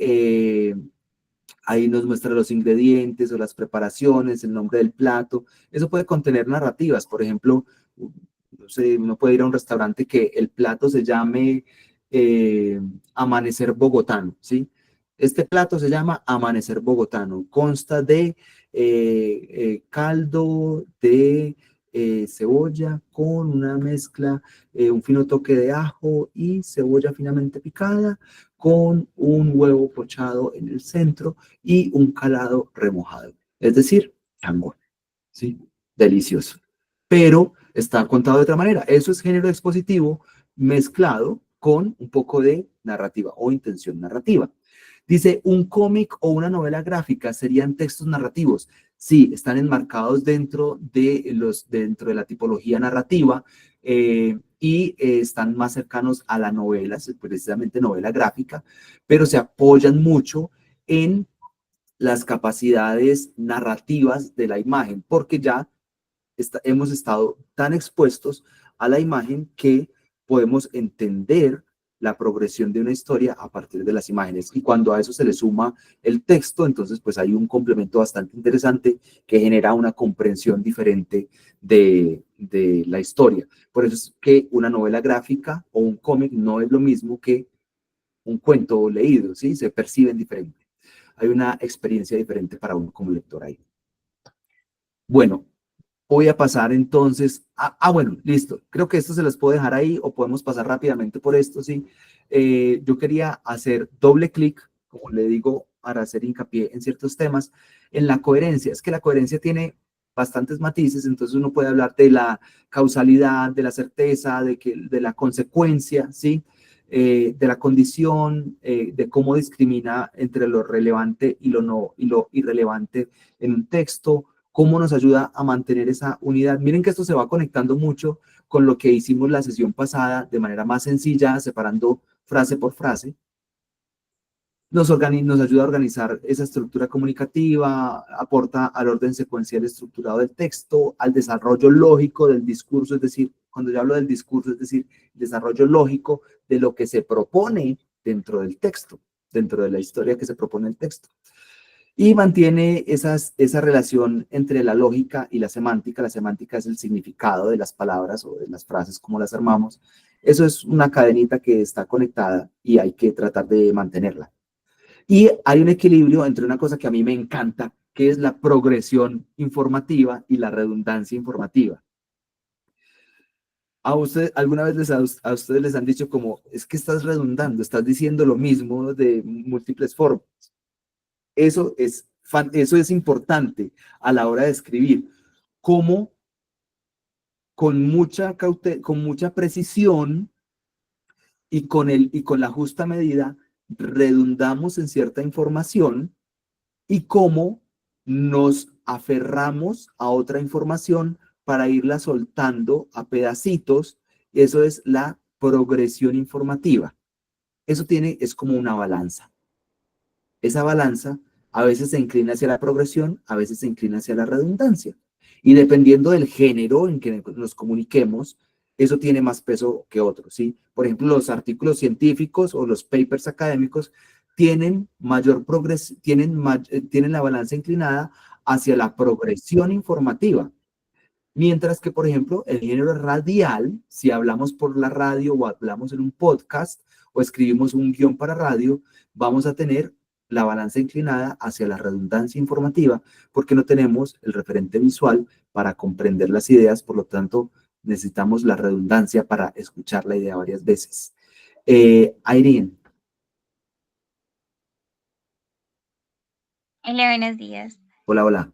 ahí nos muestra los ingredientes o las preparaciones, el nombre del plato. Eso puede contener narrativas. Por ejemplo, no sé, uno puede ir a un restaurante que el plato se llame Amanecer Bogotano, ¿sí? Este plato se llama Amanecer Bogotano. Consta de caldo de cebolla con una mezcla, un fino toque de ajo y cebolla finamente picada, con un huevo pochado en el centro y un calado remojado. Es decir, changón, ¿sí? Delicioso. Pero está contado de otra manera. Eso es género expositivo mezclado con un poco de narrativa o intención narrativa. Dice, un cómic o una novela gráfica serían textos narrativos. Sí, están enmarcados dentro de la tipología narrativa y están más cercanos a la novela, precisamente novela gráfica, pero se apoyan mucho en las capacidades narrativas de la imagen, porque ya hemos estado tan expuestos a la imagen que podemos entender la progresión de una historia a partir de las imágenes. Y cuando a eso se le suma el texto, entonces pues hay un complemento bastante interesante que genera una comprensión diferente de la historia. Por eso es que una novela gráfica o un cómic no es lo mismo que un cuento leído, ¿sí? Se perciben diferente. Hay una experiencia diferente para uno como lector ahí. Bueno, voy a pasar entonces bueno, listo. Creo que esto se las puedo dejar ahí o podemos pasar rápidamente por esto, ¿sí? Yo quería hacer doble clic, como le digo, para hacer hincapié en ciertos temas, en la coherencia. Es que la coherencia tiene bastantes matices, entonces uno puede hablar de la causalidad, de la certeza, de la consecuencia, ¿sí? De la condición, de cómo discrimina entre lo relevante y lo no, y lo irrelevante en un texto, cómo nos ayuda a mantener esa unidad. Miren que esto se va conectando mucho con lo que hicimos la sesión pasada de manera más sencilla, separando frase por frase. Nos ayuda a organizar esa estructura comunicativa, aporta al orden secuencial estructurado del texto, al desarrollo lógico del discurso, es decir, cuando yo hablo del discurso, es decir, desarrollo lógico de lo que se propone dentro del texto, dentro de la historia que se propone el texto. Y mantiene esa relación entre la lógica y la semántica. La semántica es el significado de las palabras o de las frases, como las armamos. Eso es una cadenita que está conectada y hay que tratar de mantenerla. Y hay un equilibrio entre una cosa que a mí me encanta, que es la progresión informativa y la redundancia informativa. ¿Alguna vez a ustedes les han dicho como, es que estás redundando, estás diciendo lo mismo de múltiples formas? Eso es importante a la hora de escribir. cómo con mucha con mucha precisión y con la justa medida redundamos en cierta información y cómo nos aferramos a otra información para irla soltando a pedacitos. Eso es la progresión informativa. Eso es como una balanza. Esa balanza a veces se inclina hacia la progresión, a veces se inclina hacia la redundancia. Y dependiendo del género en que nos comuniquemos, eso tiene más peso que otro, ¿sí? Por ejemplo, los artículos científicos o los papers académicos tienen tienen la balanza inclinada hacia la progresión informativa. Mientras que, por ejemplo, el género radial, si hablamos por la radio o hablamos en un podcast o escribimos un guión para radio, vamos a tener la balanza inclinada hacia la redundancia informativa porque no tenemos el referente visual para comprender las ideas, por lo tanto, necesitamos la redundancia para escuchar la idea varias veces. Irene. Hola, buenos días. Hola, hola.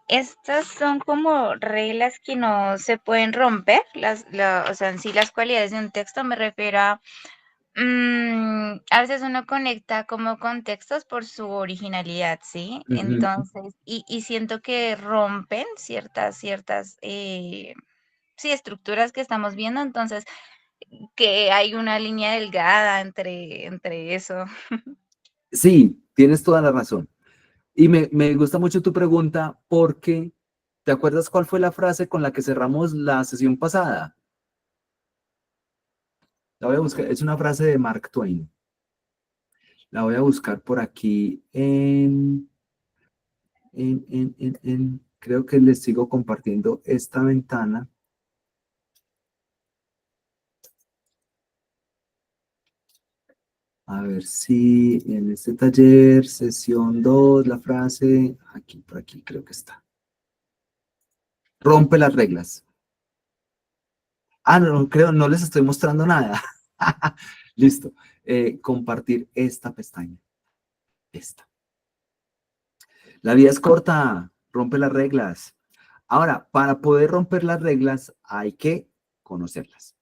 Estas son como reglas que no se pueden romper, o sea, en sí las cualidades de un texto me refiero a veces uno conecta como con textos por su originalidad, ¿sí? Entonces, y siento que rompen ciertas, sí, estructuras que estamos viendo, entonces, que hay una línea delgada entre eso. Sí, tienes toda la razón. Y me gusta mucho tu pregunta porque, ¿te acuerdas cuál fue la frase con la que cerramos la sesión pasada? La voy a buscar, es una frase de Mark Twain. La voy a buscar por aquí creo que les sigo compartiendo esta ventana. A ver si en este taller, sesión 2, la frase, aquí, por aquí creo que está. Rompe las reglas. Ah, no, creo, no les estoy mostrando nada. Listo. Compartir esta pestaña. Esta. La vida es corta, rompe las reglas. Ahora, para poder romper las reglas hay que conocerlas,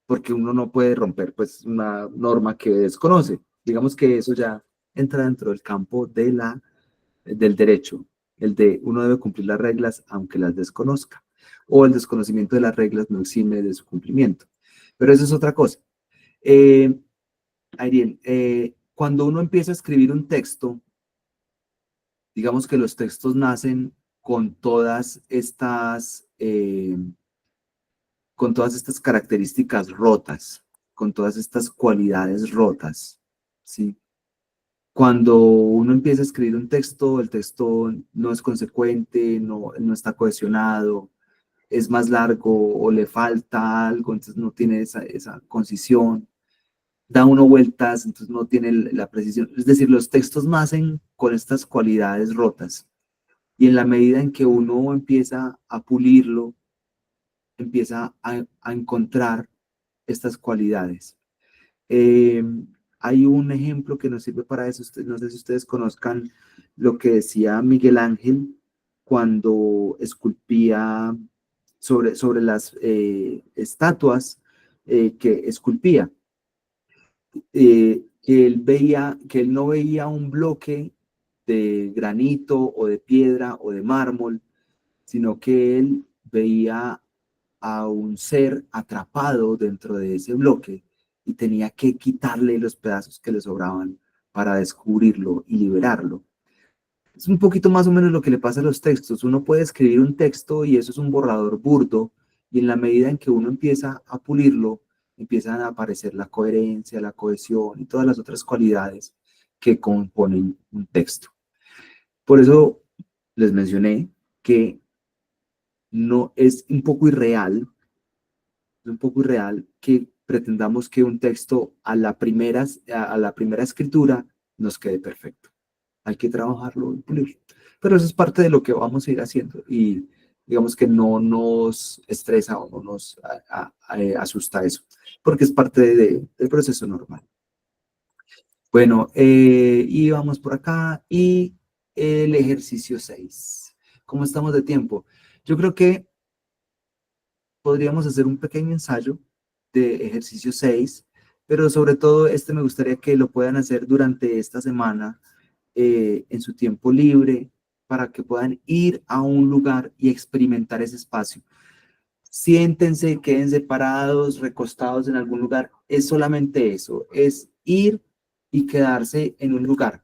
porque uno no puede romper pues una norma que desconoce. Digamos que eso ya entra dentro del campo del derecho, el de uno debe cumplir las reglas aunque las desconozca, o el desconocimiento de las reglas no exime de su cumplimiento. Pero eso es otra cosa. Ariel, cuando uno empieza a escribir un texto, digamos que los textos nacen con todas estas características rotas, con todas estas cualidades rotas, ¿sí? Cuando uno empieza a escribir un texto, el texto no es consecuente, no está cohesionado, es más largo o le falta algo, entonces no tiene esa concisión, da uno vueltas, entonces no tiene la precisión. Es decir, los textos nacen con estas cualidades rotas y en la medida en que uno empieza a pulirlo, empieza a encontrar estas cualidades. Hay un ejemplo que nos sirve para eso. No sé si ustedes conozcan lo que decía Miguel Ángel cuando esculpía sobre las estatuas que esculpía. Que él no veía un bloque de granito o de piedra o de mármol, sino que él veía a un ser atrapado dentro de ese bloque y tenía que quitarle los pedazos que le sobraban para descubrirlo y liberarlo. Es un poquito más o menos lo que le pasa a los textos. Uno puede escribir un texto y eso es un borrador burdo y en la medida en que uno empieza a pulirlo, empiezan a aparecer la coherencia, la cohesión y todas las otras cualidades que componen un texto. Por eso les mencioné que no es un poco irreal que pretendamos que un texto a la primera escritura nos quede perfecto. Hay que trabajarlo y pulirlo. Pero eso es parte de lo que vamos a ir haciendo y digamos que no nos estresa o no nos asusta eso, porque es parte del proceso normal. Bueno, y vamos por acá y el ejercicio 6. ¿Cómo estamos de tiempo? Yo creo que podríamos hacer un pequeño ensayo de ejercicio 6, pero sobre todo este me gustaría que lo puedan hacer durante esta semana en su tiempo libre para que puedan ir a un lugar y experimentar ese espacio. Siéntense, quédense parados, recostados en algún lugar. Es solamente eso, es ir y quedarse en un lugar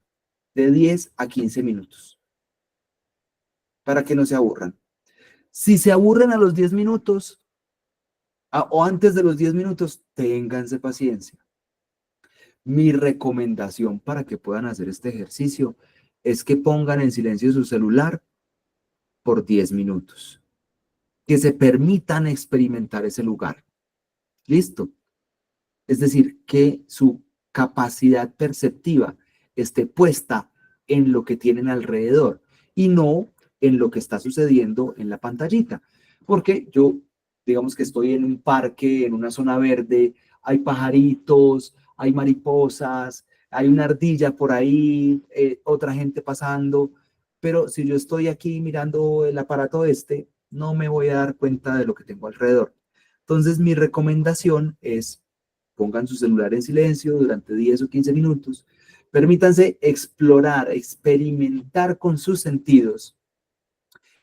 de 10 a 15 minutos para que no se aburran. Si se aburren a los 10 minutos o antes de los 10 minutos, ténganse paciencia. Mi recomendación para que puedan hacer este ejercicio es que pongan en silencio su celular por 10 minutos. Que se permitan experimentar ese lugar. ¿Listo? Es decir, que su capacidad perceptiva esté puesta en lo que tienen alrededor y no en lo que está sucediendo en la pantallita. Porque yo, digamos que estoy en un parque, en una zona verde, hay pajaritos, hay mariposas, hay una ardilla por ahí, otra gente pasando, pero si yo estoy aquí mirando el aparato no me voy a dar cuenta de lo que tengo alrededor. Entonces, mi recomendación es pongan su celular en silencio durante 10 o 15 minutos, permítanse explorar, experimentar con sus sentidos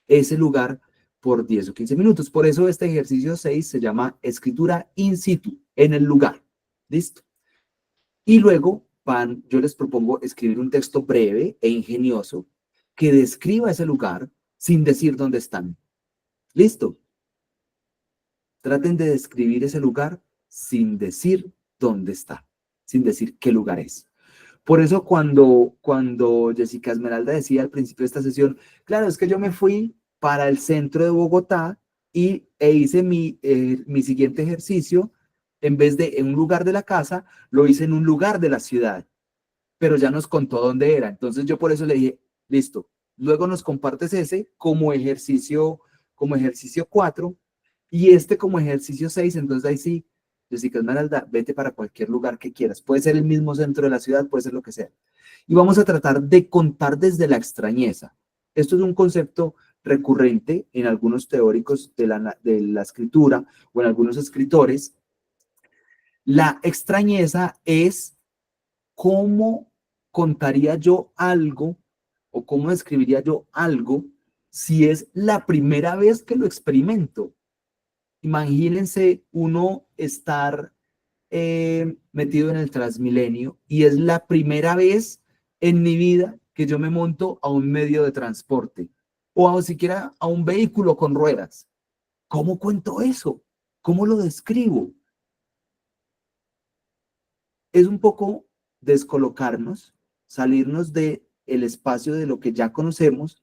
ese lugar por 10 o 15 minutos. Por eso este ejercicio 6 se llama escritura in situ, en el lugar. ¿Listo? Y luego yo les propongo escribir un texto breve e ingenioso que describa ese lugar sin decir dónde están. ¿Listo? Traten de describir ese lugar sin decir dónde está, sin decir qué lugar es. Por eso cuando Jessica Esmeralda decía al principio de esta sesión, claro, es que yo me fui para el centro de Bogotá e hice mi siguiente ejercicio, en vez de en un lugar de la casa, lo hice en un lugar de la ciudad, pero ya nos contó dónde era. Entonces yo por eso le dije, listo, luego nos compartes ese como ejercicio 4 y este como ejercicio 6, entonces ahí sí, Jessica Esmeralda, vete para cualquier lugar que quieras. Puede ser el mismo centro de la ciudad, puede ser lo que sea. Y vamos a tratar de contar desde la extrañeza. Esto es un concepto recurrente en algunos teóricos de la escritura o en algunos escritores. La extrañeza es cómo contaría yo algo o cómo describiría yo algo si es la primera vez que lo experimento. Imagínense uno estar metido en el Transmilenio y es la primera vez en mi vida que yo me monto a un medio de transporte o siquiera a un vehículo con ruedas. ¿Cómo cuento eso? ¿Cómo lo describo? Es un poco descolocarnos, salirnos del espacio de lo que ya conocemos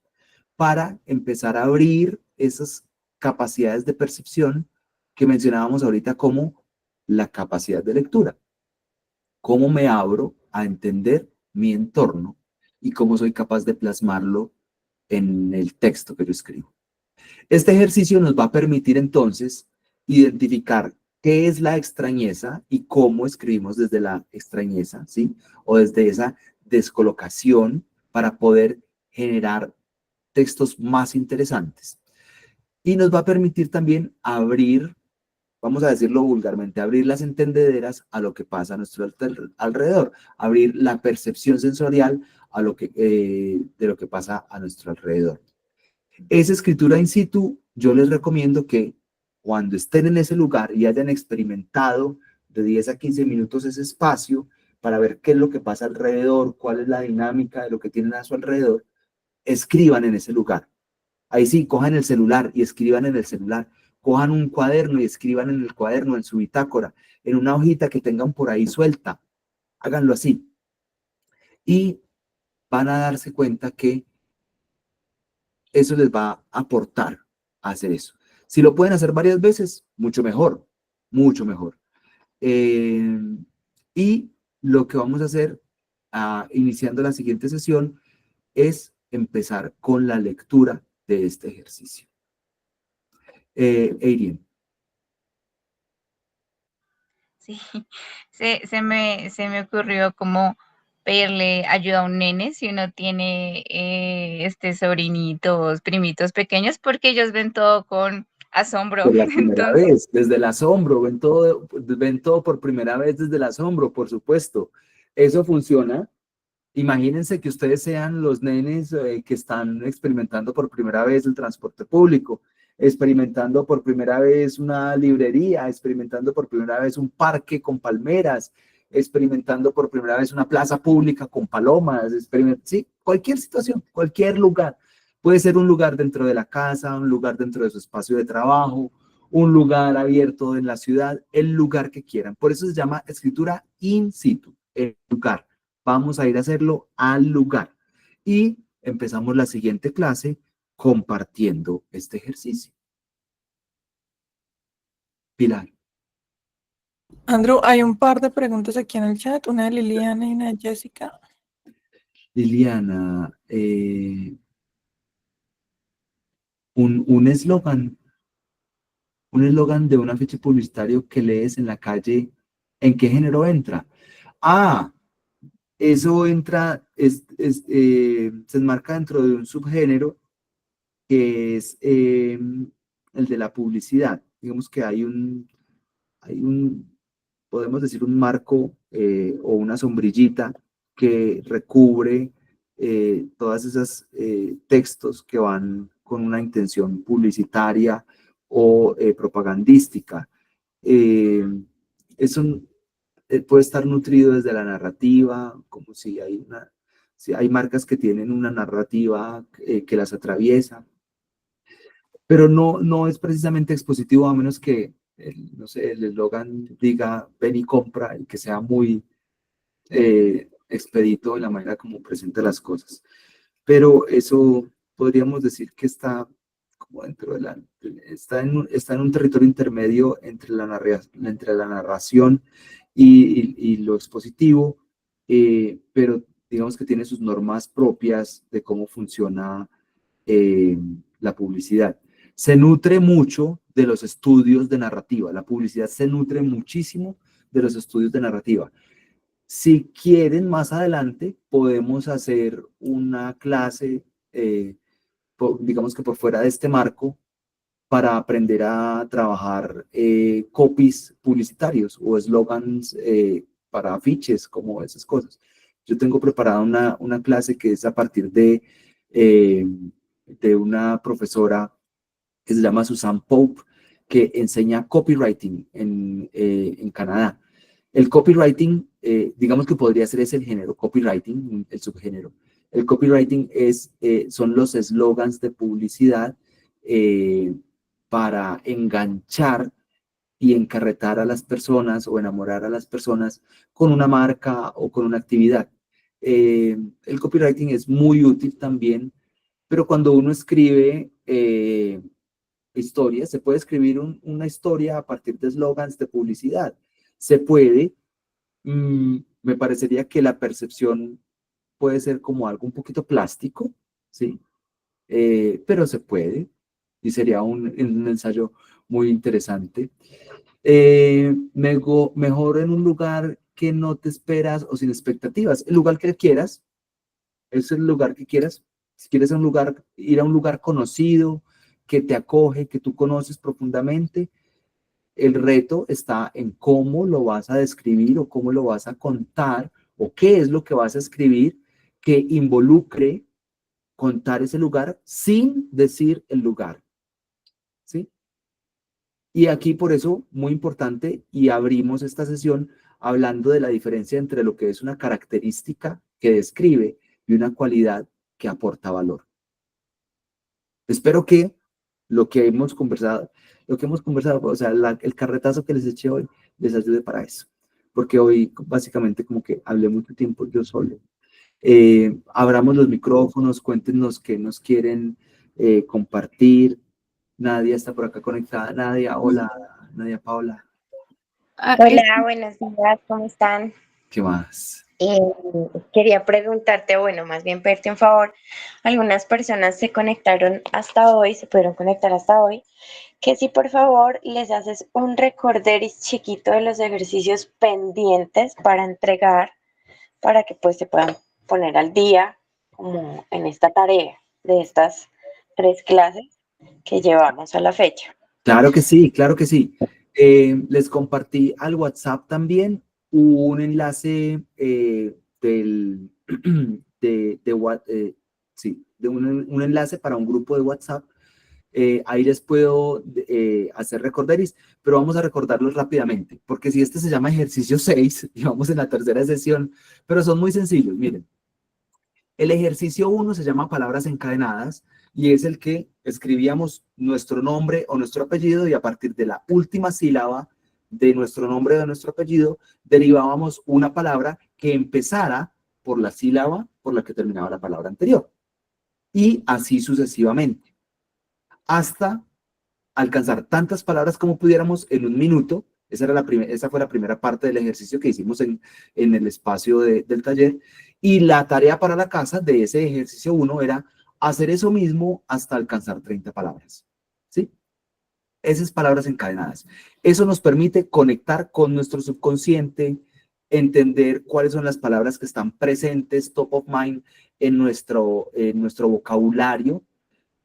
para empezar a abrir esas capacidades de percepción que mencionábamos ahorita como la capacidad de lectura. Cómo me abro a entender mi entorno y cómo soy capaz de plasmarlo en el texto que yo escribo. Este ejercicio nos va a permitir entonces identificar qué es la extrañeza y cómo escribimos desde la extrañeza, ¿sí? O desde esa descolocación para poder generar textos más interesantes. Y nos va a permitir también abrir, vamos a decirlo vulgarmente, abrir las entendederas a lo que pasa a nuestro alrededor, abrir la percepción sensorial a de lo que pasa a nuestro alrededor. Esa escritura in situ, yo les recomiendo que cuando estén en ese lugar y hayan experimentado de 10 a 15 minutos ese espacio para ver qué es lo que pasa alrededor, cuál es la dinámica de lo que tienen a su alrededor, escriban en ese lugar. Ahí sí, cojan el celular y escriban en el celular. Cojan un cuaderno y escriban en el cuaderno, en su bitácora, en una hojita que tengan por ahí suelta. Háganlo así. Y van a darse cuenta que eso les va a aportar a hacer eso. Si lo pueden hacer varias veces, mucho mejor, mucho mejor. Y lo que vamos a hacer, iniciando la siguiente sesión, es empezar con la lectura de este ejercicio. Eirien. Sí, se me ocurrió como pedirle ayuda a un nene si uno tiene sobrinitos, primitos pequeños, porque ellos ven todo con asombro. Por la primera Entonces, vez, desde el asombro, ven todo por primera vez desde el asombro, por supuesto. Eso funciona. Imagínense que ustedes sean los nenes que están experimentando por primera vez el transporte público, experimentando por primera vez una librería, experimentando por primera vez un parque con palmeras, experimentando por primera vez una plaza pública con palomas, sí, cualquier situación, cualquier lugar. Puede ser un lugar dentro de la casa, un lugar dentro de su espacio de trabajo, un lugar abierto en la ciudad, el lugar que quieran. Por eso se llama escritura in situ, el lugar. Vamos a ir a hacerlo al lugar. Y empezamos la siguiente clase compartiendo este ejercicio. Pilar. Andrew, hay un par de preguntas aquí en el chat, una de Liliana y una de Jessica. Liliana, un eslogan de un afiche publicitario que lees en la calle, ¿en qué género entra? Ah, eso entra, se enmarca dentro de un subgénero que es el de la publicidad. Digamos que hay un, podemos decir, un marco o una sombrillita que recubre todas esas textos que van con una intención publicitaria o propagandística. Eso puede estar nutrido desde la narrativa, como si hay marcas que tienen una narrativa que las atraviesa, pero no es precisamente expositivo a menos que, no sé, el eslogan diga ven y compra y que sea muy expedito en la manera como presenta las cosas. Pero eso podríamos decir que está como dentro de está en un territorio intermedio entre la narración y lo expositivo, pero digamos que tiene sus normas propias de cómo funciona la publicidad. Se nutre mucho de los estudios de narrativa. La publicidad se nutre muchísimo de los estudios de narrativa. Si quieren, más adelante podemos hacer una clase, digamos que por fuera de este marco, para aprender a trabajar copies publicitarios o eslogans para afiches, como esas cosas. Yo tengo preparada una clase que es a partir de una profesora que se llama Susan Pope, que enseña copywriting en Canadá. El copywriting, digamos que podría ser ese el género, copywriting, el subgénero. El copywriting son los eslogans de publicidad para enganchar y encarretar a las personas o enamorar a las personas con una marca o con una actividad. El copywriting es muy útil también, pero cuando uno escribe historias, se puede escribir una historia a partir de eslogans de publicidad. Se puede, me parecería que la percepción puede ser como algo un poquito plástico, ¿sí? Pero se puede y sería un ensayo muy interesante. Mejor en un lugar que no te esperas o sin expectativas. El lugar que quieras, es el lugar que quieras. Si quieres ir a un lugar conocido, que te acoge, que tú conoces profundamente, el reto está en cómo lo vas a describir o cómo lo vas a contar o qué es lo que vas a escribir que involucre contar ese lugar sin decir el lugar, ¿sí? Y aquí por eso, muy importante, y abrimos esta sesión hablando de la diferencia entre lo que es una característica que describe y una cualidad que aporta valor. Espero que lo que hemos conversado, o sea, el carretazo que les eché hoy, les ayude para eso. Porque hoy básicamente como que hablé mucho tiempo yo solo. Abramos los micrófonos, cuéntenos qué nos quieren compartir. Nadia está por acá conectada. Nadia, hola. Nadia Paula. Hola, buenos días, ¿cómo están? ¿Qué más? Quería preguntarte, bueno, más bien pedirte un favor. Algunas personas se conectaron hasta hoy, se pudieron conectar hasta hoy, que si por favor les haces un recorderis chiquito de los ejercicios pendientes para entregar para que pues se puedan poner al día como en esta tarea de estas 3 clases que llevamos a la fecha. Claro que sí, claro que sí. Les compartí al WhatsApp también un enlace de un enlace para un grupo de WhatsApp. Ahí les puedo hacer recorderis, pero vamos a recordarlos rápidamente, porque si este se llama ejercicio 6, y vamos en la tercera sesión, pero son muy sencillos, miren. El ejercicio 1 se llama palabras encadenadas y es el que escribíamos nuestro nombre o nuestro apellido y a partir de la última sílaba de nuestro nombre o de nuestro apellido derivábamos una palabra que empezara por la sílaba por la que terminaba la palabra anterior. Y así sucesivamente, hasta alcanzar tantas palabras como pudiéramos en un minuto. Esa fue la primera parte del ejercicio que hicimos en el espacio del taller. Y la tarea para la casa de ese ejercicio 1 era hacer eso mismo hasta alcanzar 30 palabras. ¿Sí? Esas palabras encadenadas. Eso nos permite conectar con nuestro subconsciente, entender cuáles son las palabras que están presentes, top of mind, en nuestro vocabulario.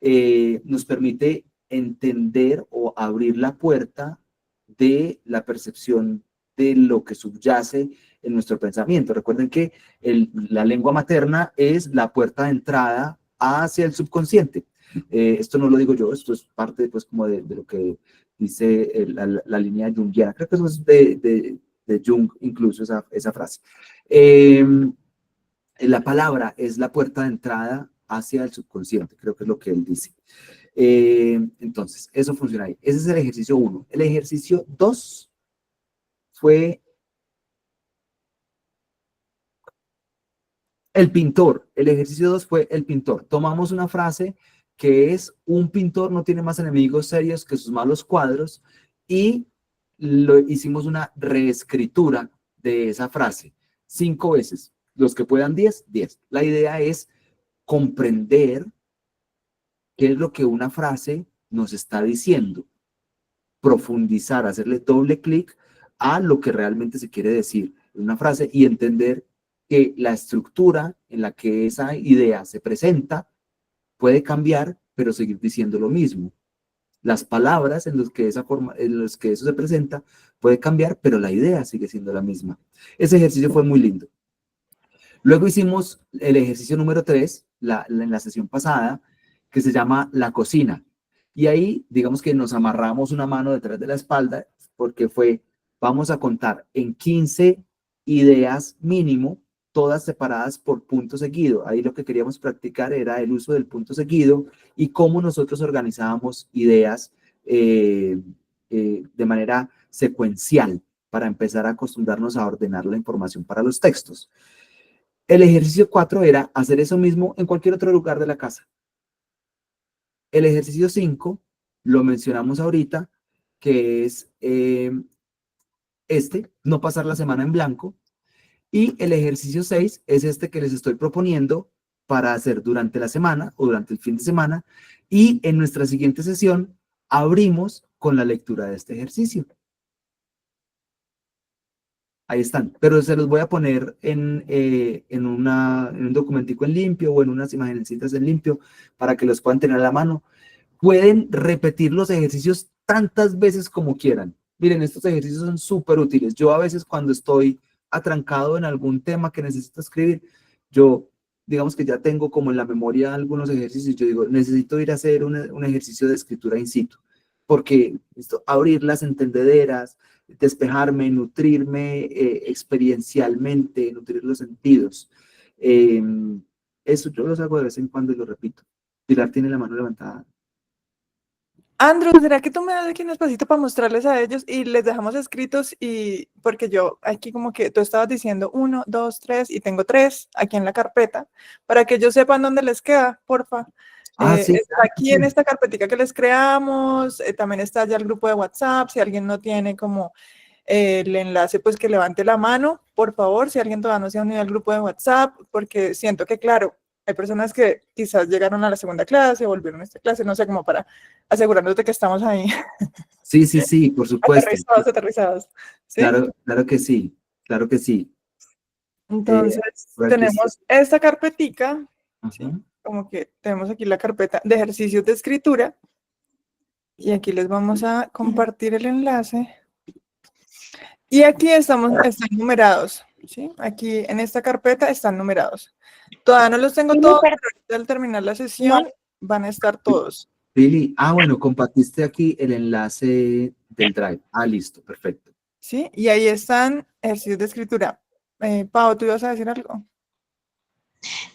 Nos permite entender o abrir la puerta de la percepción de lo que subyace en nuestro pensamiento. Recuerden que la lengua materna es la puerta de entrada hacia el subconsciente. Esto no lo digo yo, esto es parte pues como de lo que dice la línea junguiana. Creo que eso es de Jung incluso esa frase. La palabra es la puerta de entrada hacia el subconsciente, creo que es lo que él dice. Entonces, eso funciona ahí. Ese es el ejercicio 1. El ejercicio 2 fue el pintor. El ejercicio 2 fue el pintor. Tomamos una frase que es: un pintor no tiene más enemigos serios que sus malos cuadros, y hicimos una reescritura de esa frase 5 veces. Los que puedan 10, 10. La idea es comprender qué es lo que una frase nos está diciendo, profundizar, hacerle doble clic a lo que realmente se quiere decir en una frase y entender que la estructura en la que esa idea se presenta puede cambiar, pero seguir diciendo lo mismo. Las palabras en las que eso se presenta puede cambiar, pero la idea sigue siendo la misma. Ese ejercicio fue muy lindo. Luego hicimos el ejercicio número 3, en la sesión pasada, que se llama la cocina. Y ahí, digamos que nos amarramos una mano detrás de la espalda, porque vamos a contar en 15 ideas mínimo, todas separadas por punto seguido. Ahí lo que queríamos practicar era el uso del punto seguido y cómo nosotros organizábamos ideas de manera secuencial para empezar a acostumbrarnos a ordenar la información para los textos. El ejercicio 4 era hacer eso mismo en cualquier otro lugar de la casa. El ejercicio 5 lo mencionamos ahorita, que es no pasar la semana en blanco. Y el ejercicio 6 es este que les estoy proponiendo para hacer durante la semana o durante el fin de semana. Y en nuestra siguiente sesión abrimos con la lectura de este ejercicio. Ahí están, pero se los voy a poner en un documentico en limpio o en unas imagencitas en limpio para que los puedan tener a la mano. Pueden repetir los ejercicios tantas veces como quieran. Miren, estos ejercicios son súper útiles. Yo a veces cuando estoy atrancado en algún tema que necesito escribir, yo digamos que ya tengo como en la memoria algunos ejercicios. Yo digo, necesito ir a hacer un ejercicio de escritura in situ, porque abrir las entendederas, despejarme, nutrirme experiencialmente, nutrir los sentidos. Eso yo los hago de vez en cuando y lo repito. Pilar tiene la mano levantada. Andrew, ¿será que tú me das aquí un espacito para mostrarles a ellos y les dejamos escritos? Y porque yo aquí como que tú estabas diciendo 1, 2, 3 y tengo 3 aquí en la carpeta para que ellos sepan dónde les queda, porfa. Sí, está aquí en esta carpetica que les creamos, también está ya el grupo de WhatsApp. Si alguien no tiene como el enlace, pues que levante la mano, por favor, si alguien todavía no se ha unido al grupo de WhatsApp, porque siento que, claro, hay personas que quizás llegaron a la segunda clase, volvieron a esta clase, no sé, como para asegurarnos de que estamos ahí. Sí, por supuesto. Aterrizados. ¿Sí? Claro que sí, claro que sí. Entonces, por aquí está. tenemos esta carpetica, ¿sí? Ajá. Como que tenemos aquí la carpeta de ejercicios de escritura. Y aquí les vamos a compartir el enlace. Y aquí están numerados, ¿sí? Aquí en esta carpeta están numerados. Todavía no los tengo Pili, todos, perdón, pero ahorita al terminar la sesión van a estar todos. Pili, bueno, compartiste aquí el enlace del Drive. Listo, perfecto. ¿Sí? Y ahí están ejercicios de escritura. Pau, ¿tú ibas a decir algo?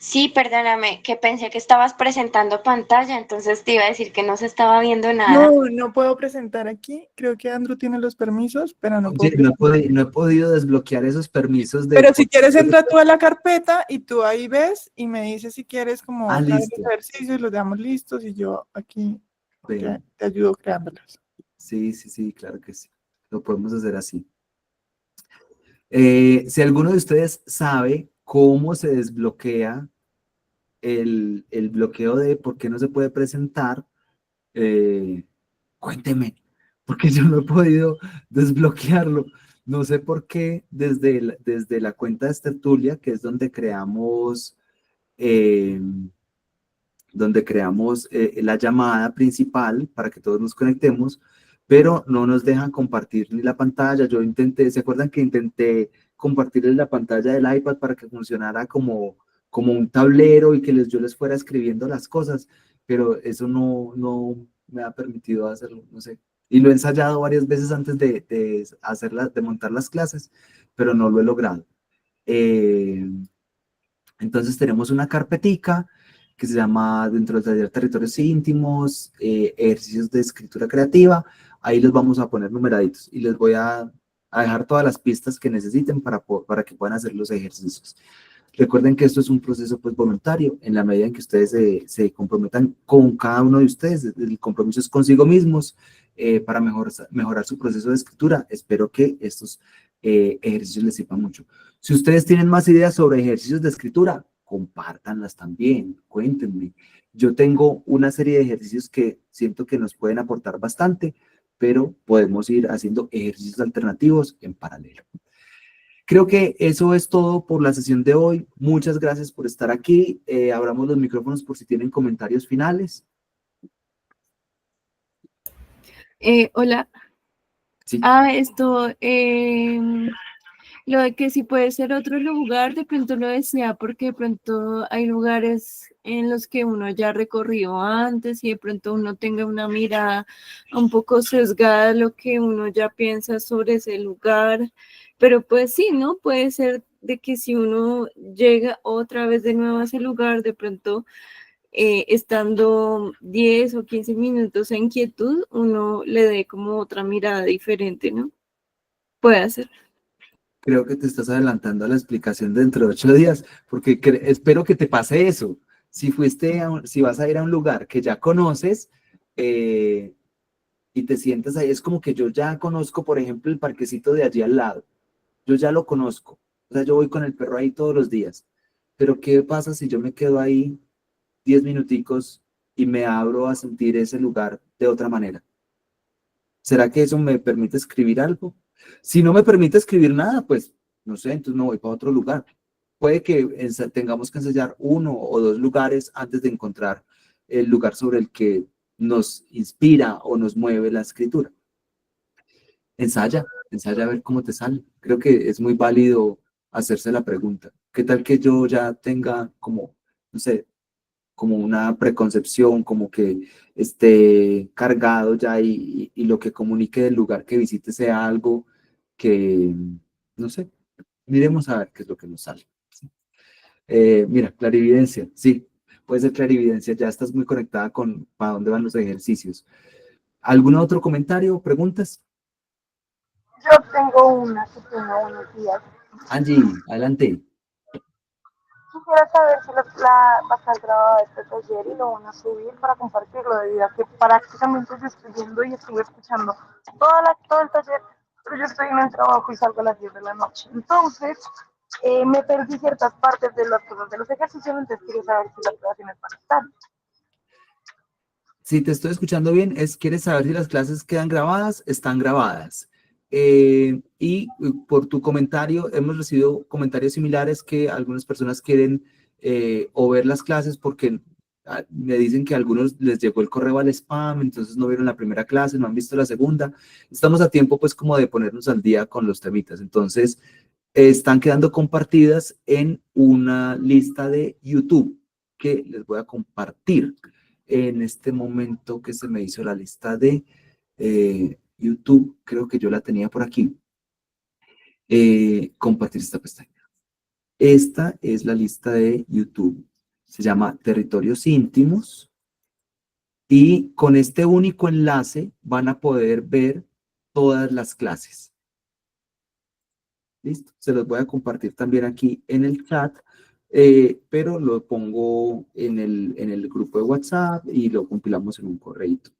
sí, perdóname, que pensé que estabas presentando pantalla, entonces te iba a decir que no se estaba viendo nada. No, no puedo presentar aquí. Creo que Andrew tiene los permisos, pero no puedo Oye, presentar. no he podido desbloquear esos permisos de... Pero si quieres, entra tú a la carpeta y tú ahí ves y me dices si quieres como crear los listo. ejercicios, los dejamos listos y yo aquí Bueno, te ayudo creándolos. sí, claro que sí. Lo podemos hacer así. Si alguno de ustedes sabe cómo se desbloquea el bloqueo de por qué no se puede presentar, cuénteme, porque yo no he podido desbloquearlo. No sé por qué desde la cuenta de Tertulia, que es donde creamos la llamada principal para que todos nos conectemos, pero no nos dejan compartir ni la pantalla. Yo intenté, ¿se acuerdan que intenté compartirles la pantalla del iPad para que funcionara como un tablero y que yo les fuera escribiendo las cosas? Pero eso no me ha permitido hacerlo, no sé. Y lo he ensayado varias veces antes de montar las clases, pero no lo he logrado. Entonces tenemos una carpetica que se llama dentro del taller Territorios Íntimos, ejercicios de escritura creativa. Ahí los vamos a poner numeraditos y les voy a dejar todas las pistas que necesiten para que puedan hacer los ejercicios. Recuerden que esto es un proceso pues voluntario, en la medida en que ustedes se comprometan con cada uno de ustedes, el compromiso es consigo mismos para mejorar su proceso de escritura. Espero que estos ejercicios les sirvan mucho. Si ustedes tienen más ideas sobre ejercicios de escritura, compártanlas también, cuéntenme. Yo tengo una serie de ejercicios que siento que nos pueden aportar bastante, pero podemos ir haciendo ejercicios alternativos en paralelo. Creo que eso es todo por la sesión de hoy. Muchas gracias por estar aquí. Abramos los micrófonos por si tienen comentarios finales. Hola. Sí. Lo de que si puede ser otro lugar, de pronto lo decía, porque de pronto hay lugares en los que uno ya recorrió antes y de pronto uno tenga una mirada un poco sesgada de lo que uno ya piensa sobre ese lugar, pero pues sí, ¿no? Puede ser de que si uno llega otra vez de nuevo a ese lugar, de pronto estando 10 o 15 minutos en quietud, uno le dé como otra mirada diferente, ¿no? Puede ser. Creo que te estás adelantando a la explicación dentro de 8 días, porque espero que te pase eso. Si vas a ir a un lugar que ya conoces y te sientas ahí, es como que yo ya conozco, por ejemplo, el parquecito de allí al lado. Yo ya lo conozco. O sea, yo voy con el perro ahí todos los días. Pero ¿qué pasa si yo me quedo ahí 10 minuticos y me abro a sentir ese lugar de otra manera? ¿Será que eso me permite escribir algo? Si no me permite escribir nada, pues no sé, entonces me voy para otro lugar. Puede que tengamos que ensayar 1 o 2 lugares antes de encontrar el lugar sobre el que nos inspira o nos mueve la escritura. Ensaya a ver cómo te sale. Creo que es muy válido hacerse la pregunta. ¿Qué tal que yo ya tenga como, no sé, como una preconcepción, como que esté cargado ya y lo que comunique del lugar que visite sea algo que, no sé, miremos a ver qué es lo que nos sale. ¿Sí? Mira, clarividencia, sí, puede ser clarividencia, ya estás muy conectada con para dónde van los ejercicios. ¿Algún otro comentario, preguntas? Yo tengo una que tenga buenos días. Angie, adelante. Quisiera saber si va a estar grabado este taller y lo van a subir para compartirlo, debido a que prácticamente yo estoy viendo y estuve escuchando todo el taller, pero yo estoy en el trabajo y salgo a las 10 de la noche. Entonces, me perdí ciertas partes de las cosas de los ejercicios, entonces quería saber si las grabaciones van a estar. Si te estoy escuchando bien, ¿quieres saber si las clases quedan grabadas? Están grabadas. Y por tu comentario, hemos recibido comentarios similares que algunas personas quieren o ver las clases porque me dicen que a algunos les llegó el correo al spam, entonces no vieron la primera clase, no han visto la segunda. Estamos a tiempo pues como de ponernos al día con los temitas. Entonces, están quedando compartidas en una lista de YouTube que les voy a compartir. En este momento que se me hizo la lista de YouTube, creo que yo la tenía por aquí. Compartir esta pestaña. Esta es la lista de YouTube. Se llama Territorios Íntimos. Y con este único enlace van a poder ver todas las clases. Listo, se los voy a compartir también aquí en el chat, pero lo pongo en el grupo de WhatsApp y lo compilamos en un correíto.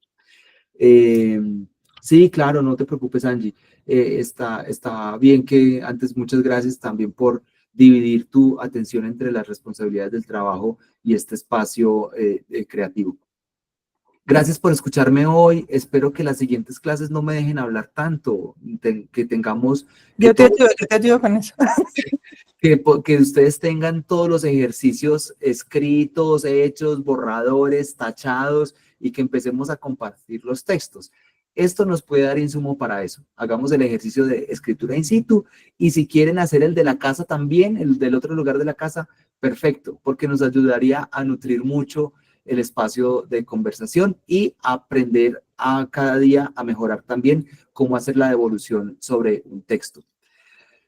Sí, claro, no te preocupes, Angie. Está bien que antes, muchas gracias también por dividir tu atención entre las responsabilidades del trabajo y este espacio creativo. Gracias por escucharme hoy. Espero que las siguientes clases no me dejen hablar tanto, que tengamos... Yo te ayudo con eso. Que ustedes tengan todos los ejercicios escritos, hechos, borradores, tachados y que empecemos a compartir los textos. Esto nos puede dar insumo para eso. Hagamos el ejercicio de escritura in situ y si quieren hacer el de la casa también, el del otro lugar de la casa, perfecto, porque nos ayudaría a nutrir mucho el espacio de conversación y aprender a cada día a mejorar también cómo hacer la devolución sobre un texto.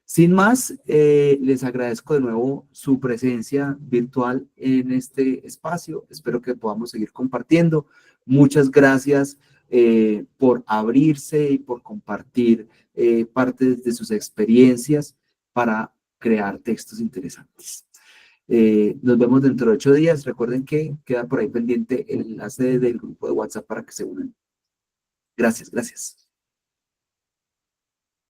Sin más, les agradezco de nuevo su presencia virtual en este espacio. Espero que podamos seguir compartiendo. Muchas gracias por abrirse y por compartir parte de sus experiencias para crear textos interesantes. Nos vemos dentro de 8 días. Recuerden que queda por ahí pendiente el enlace del grupo de WhatsApp para que se unan. Gracias, gracias.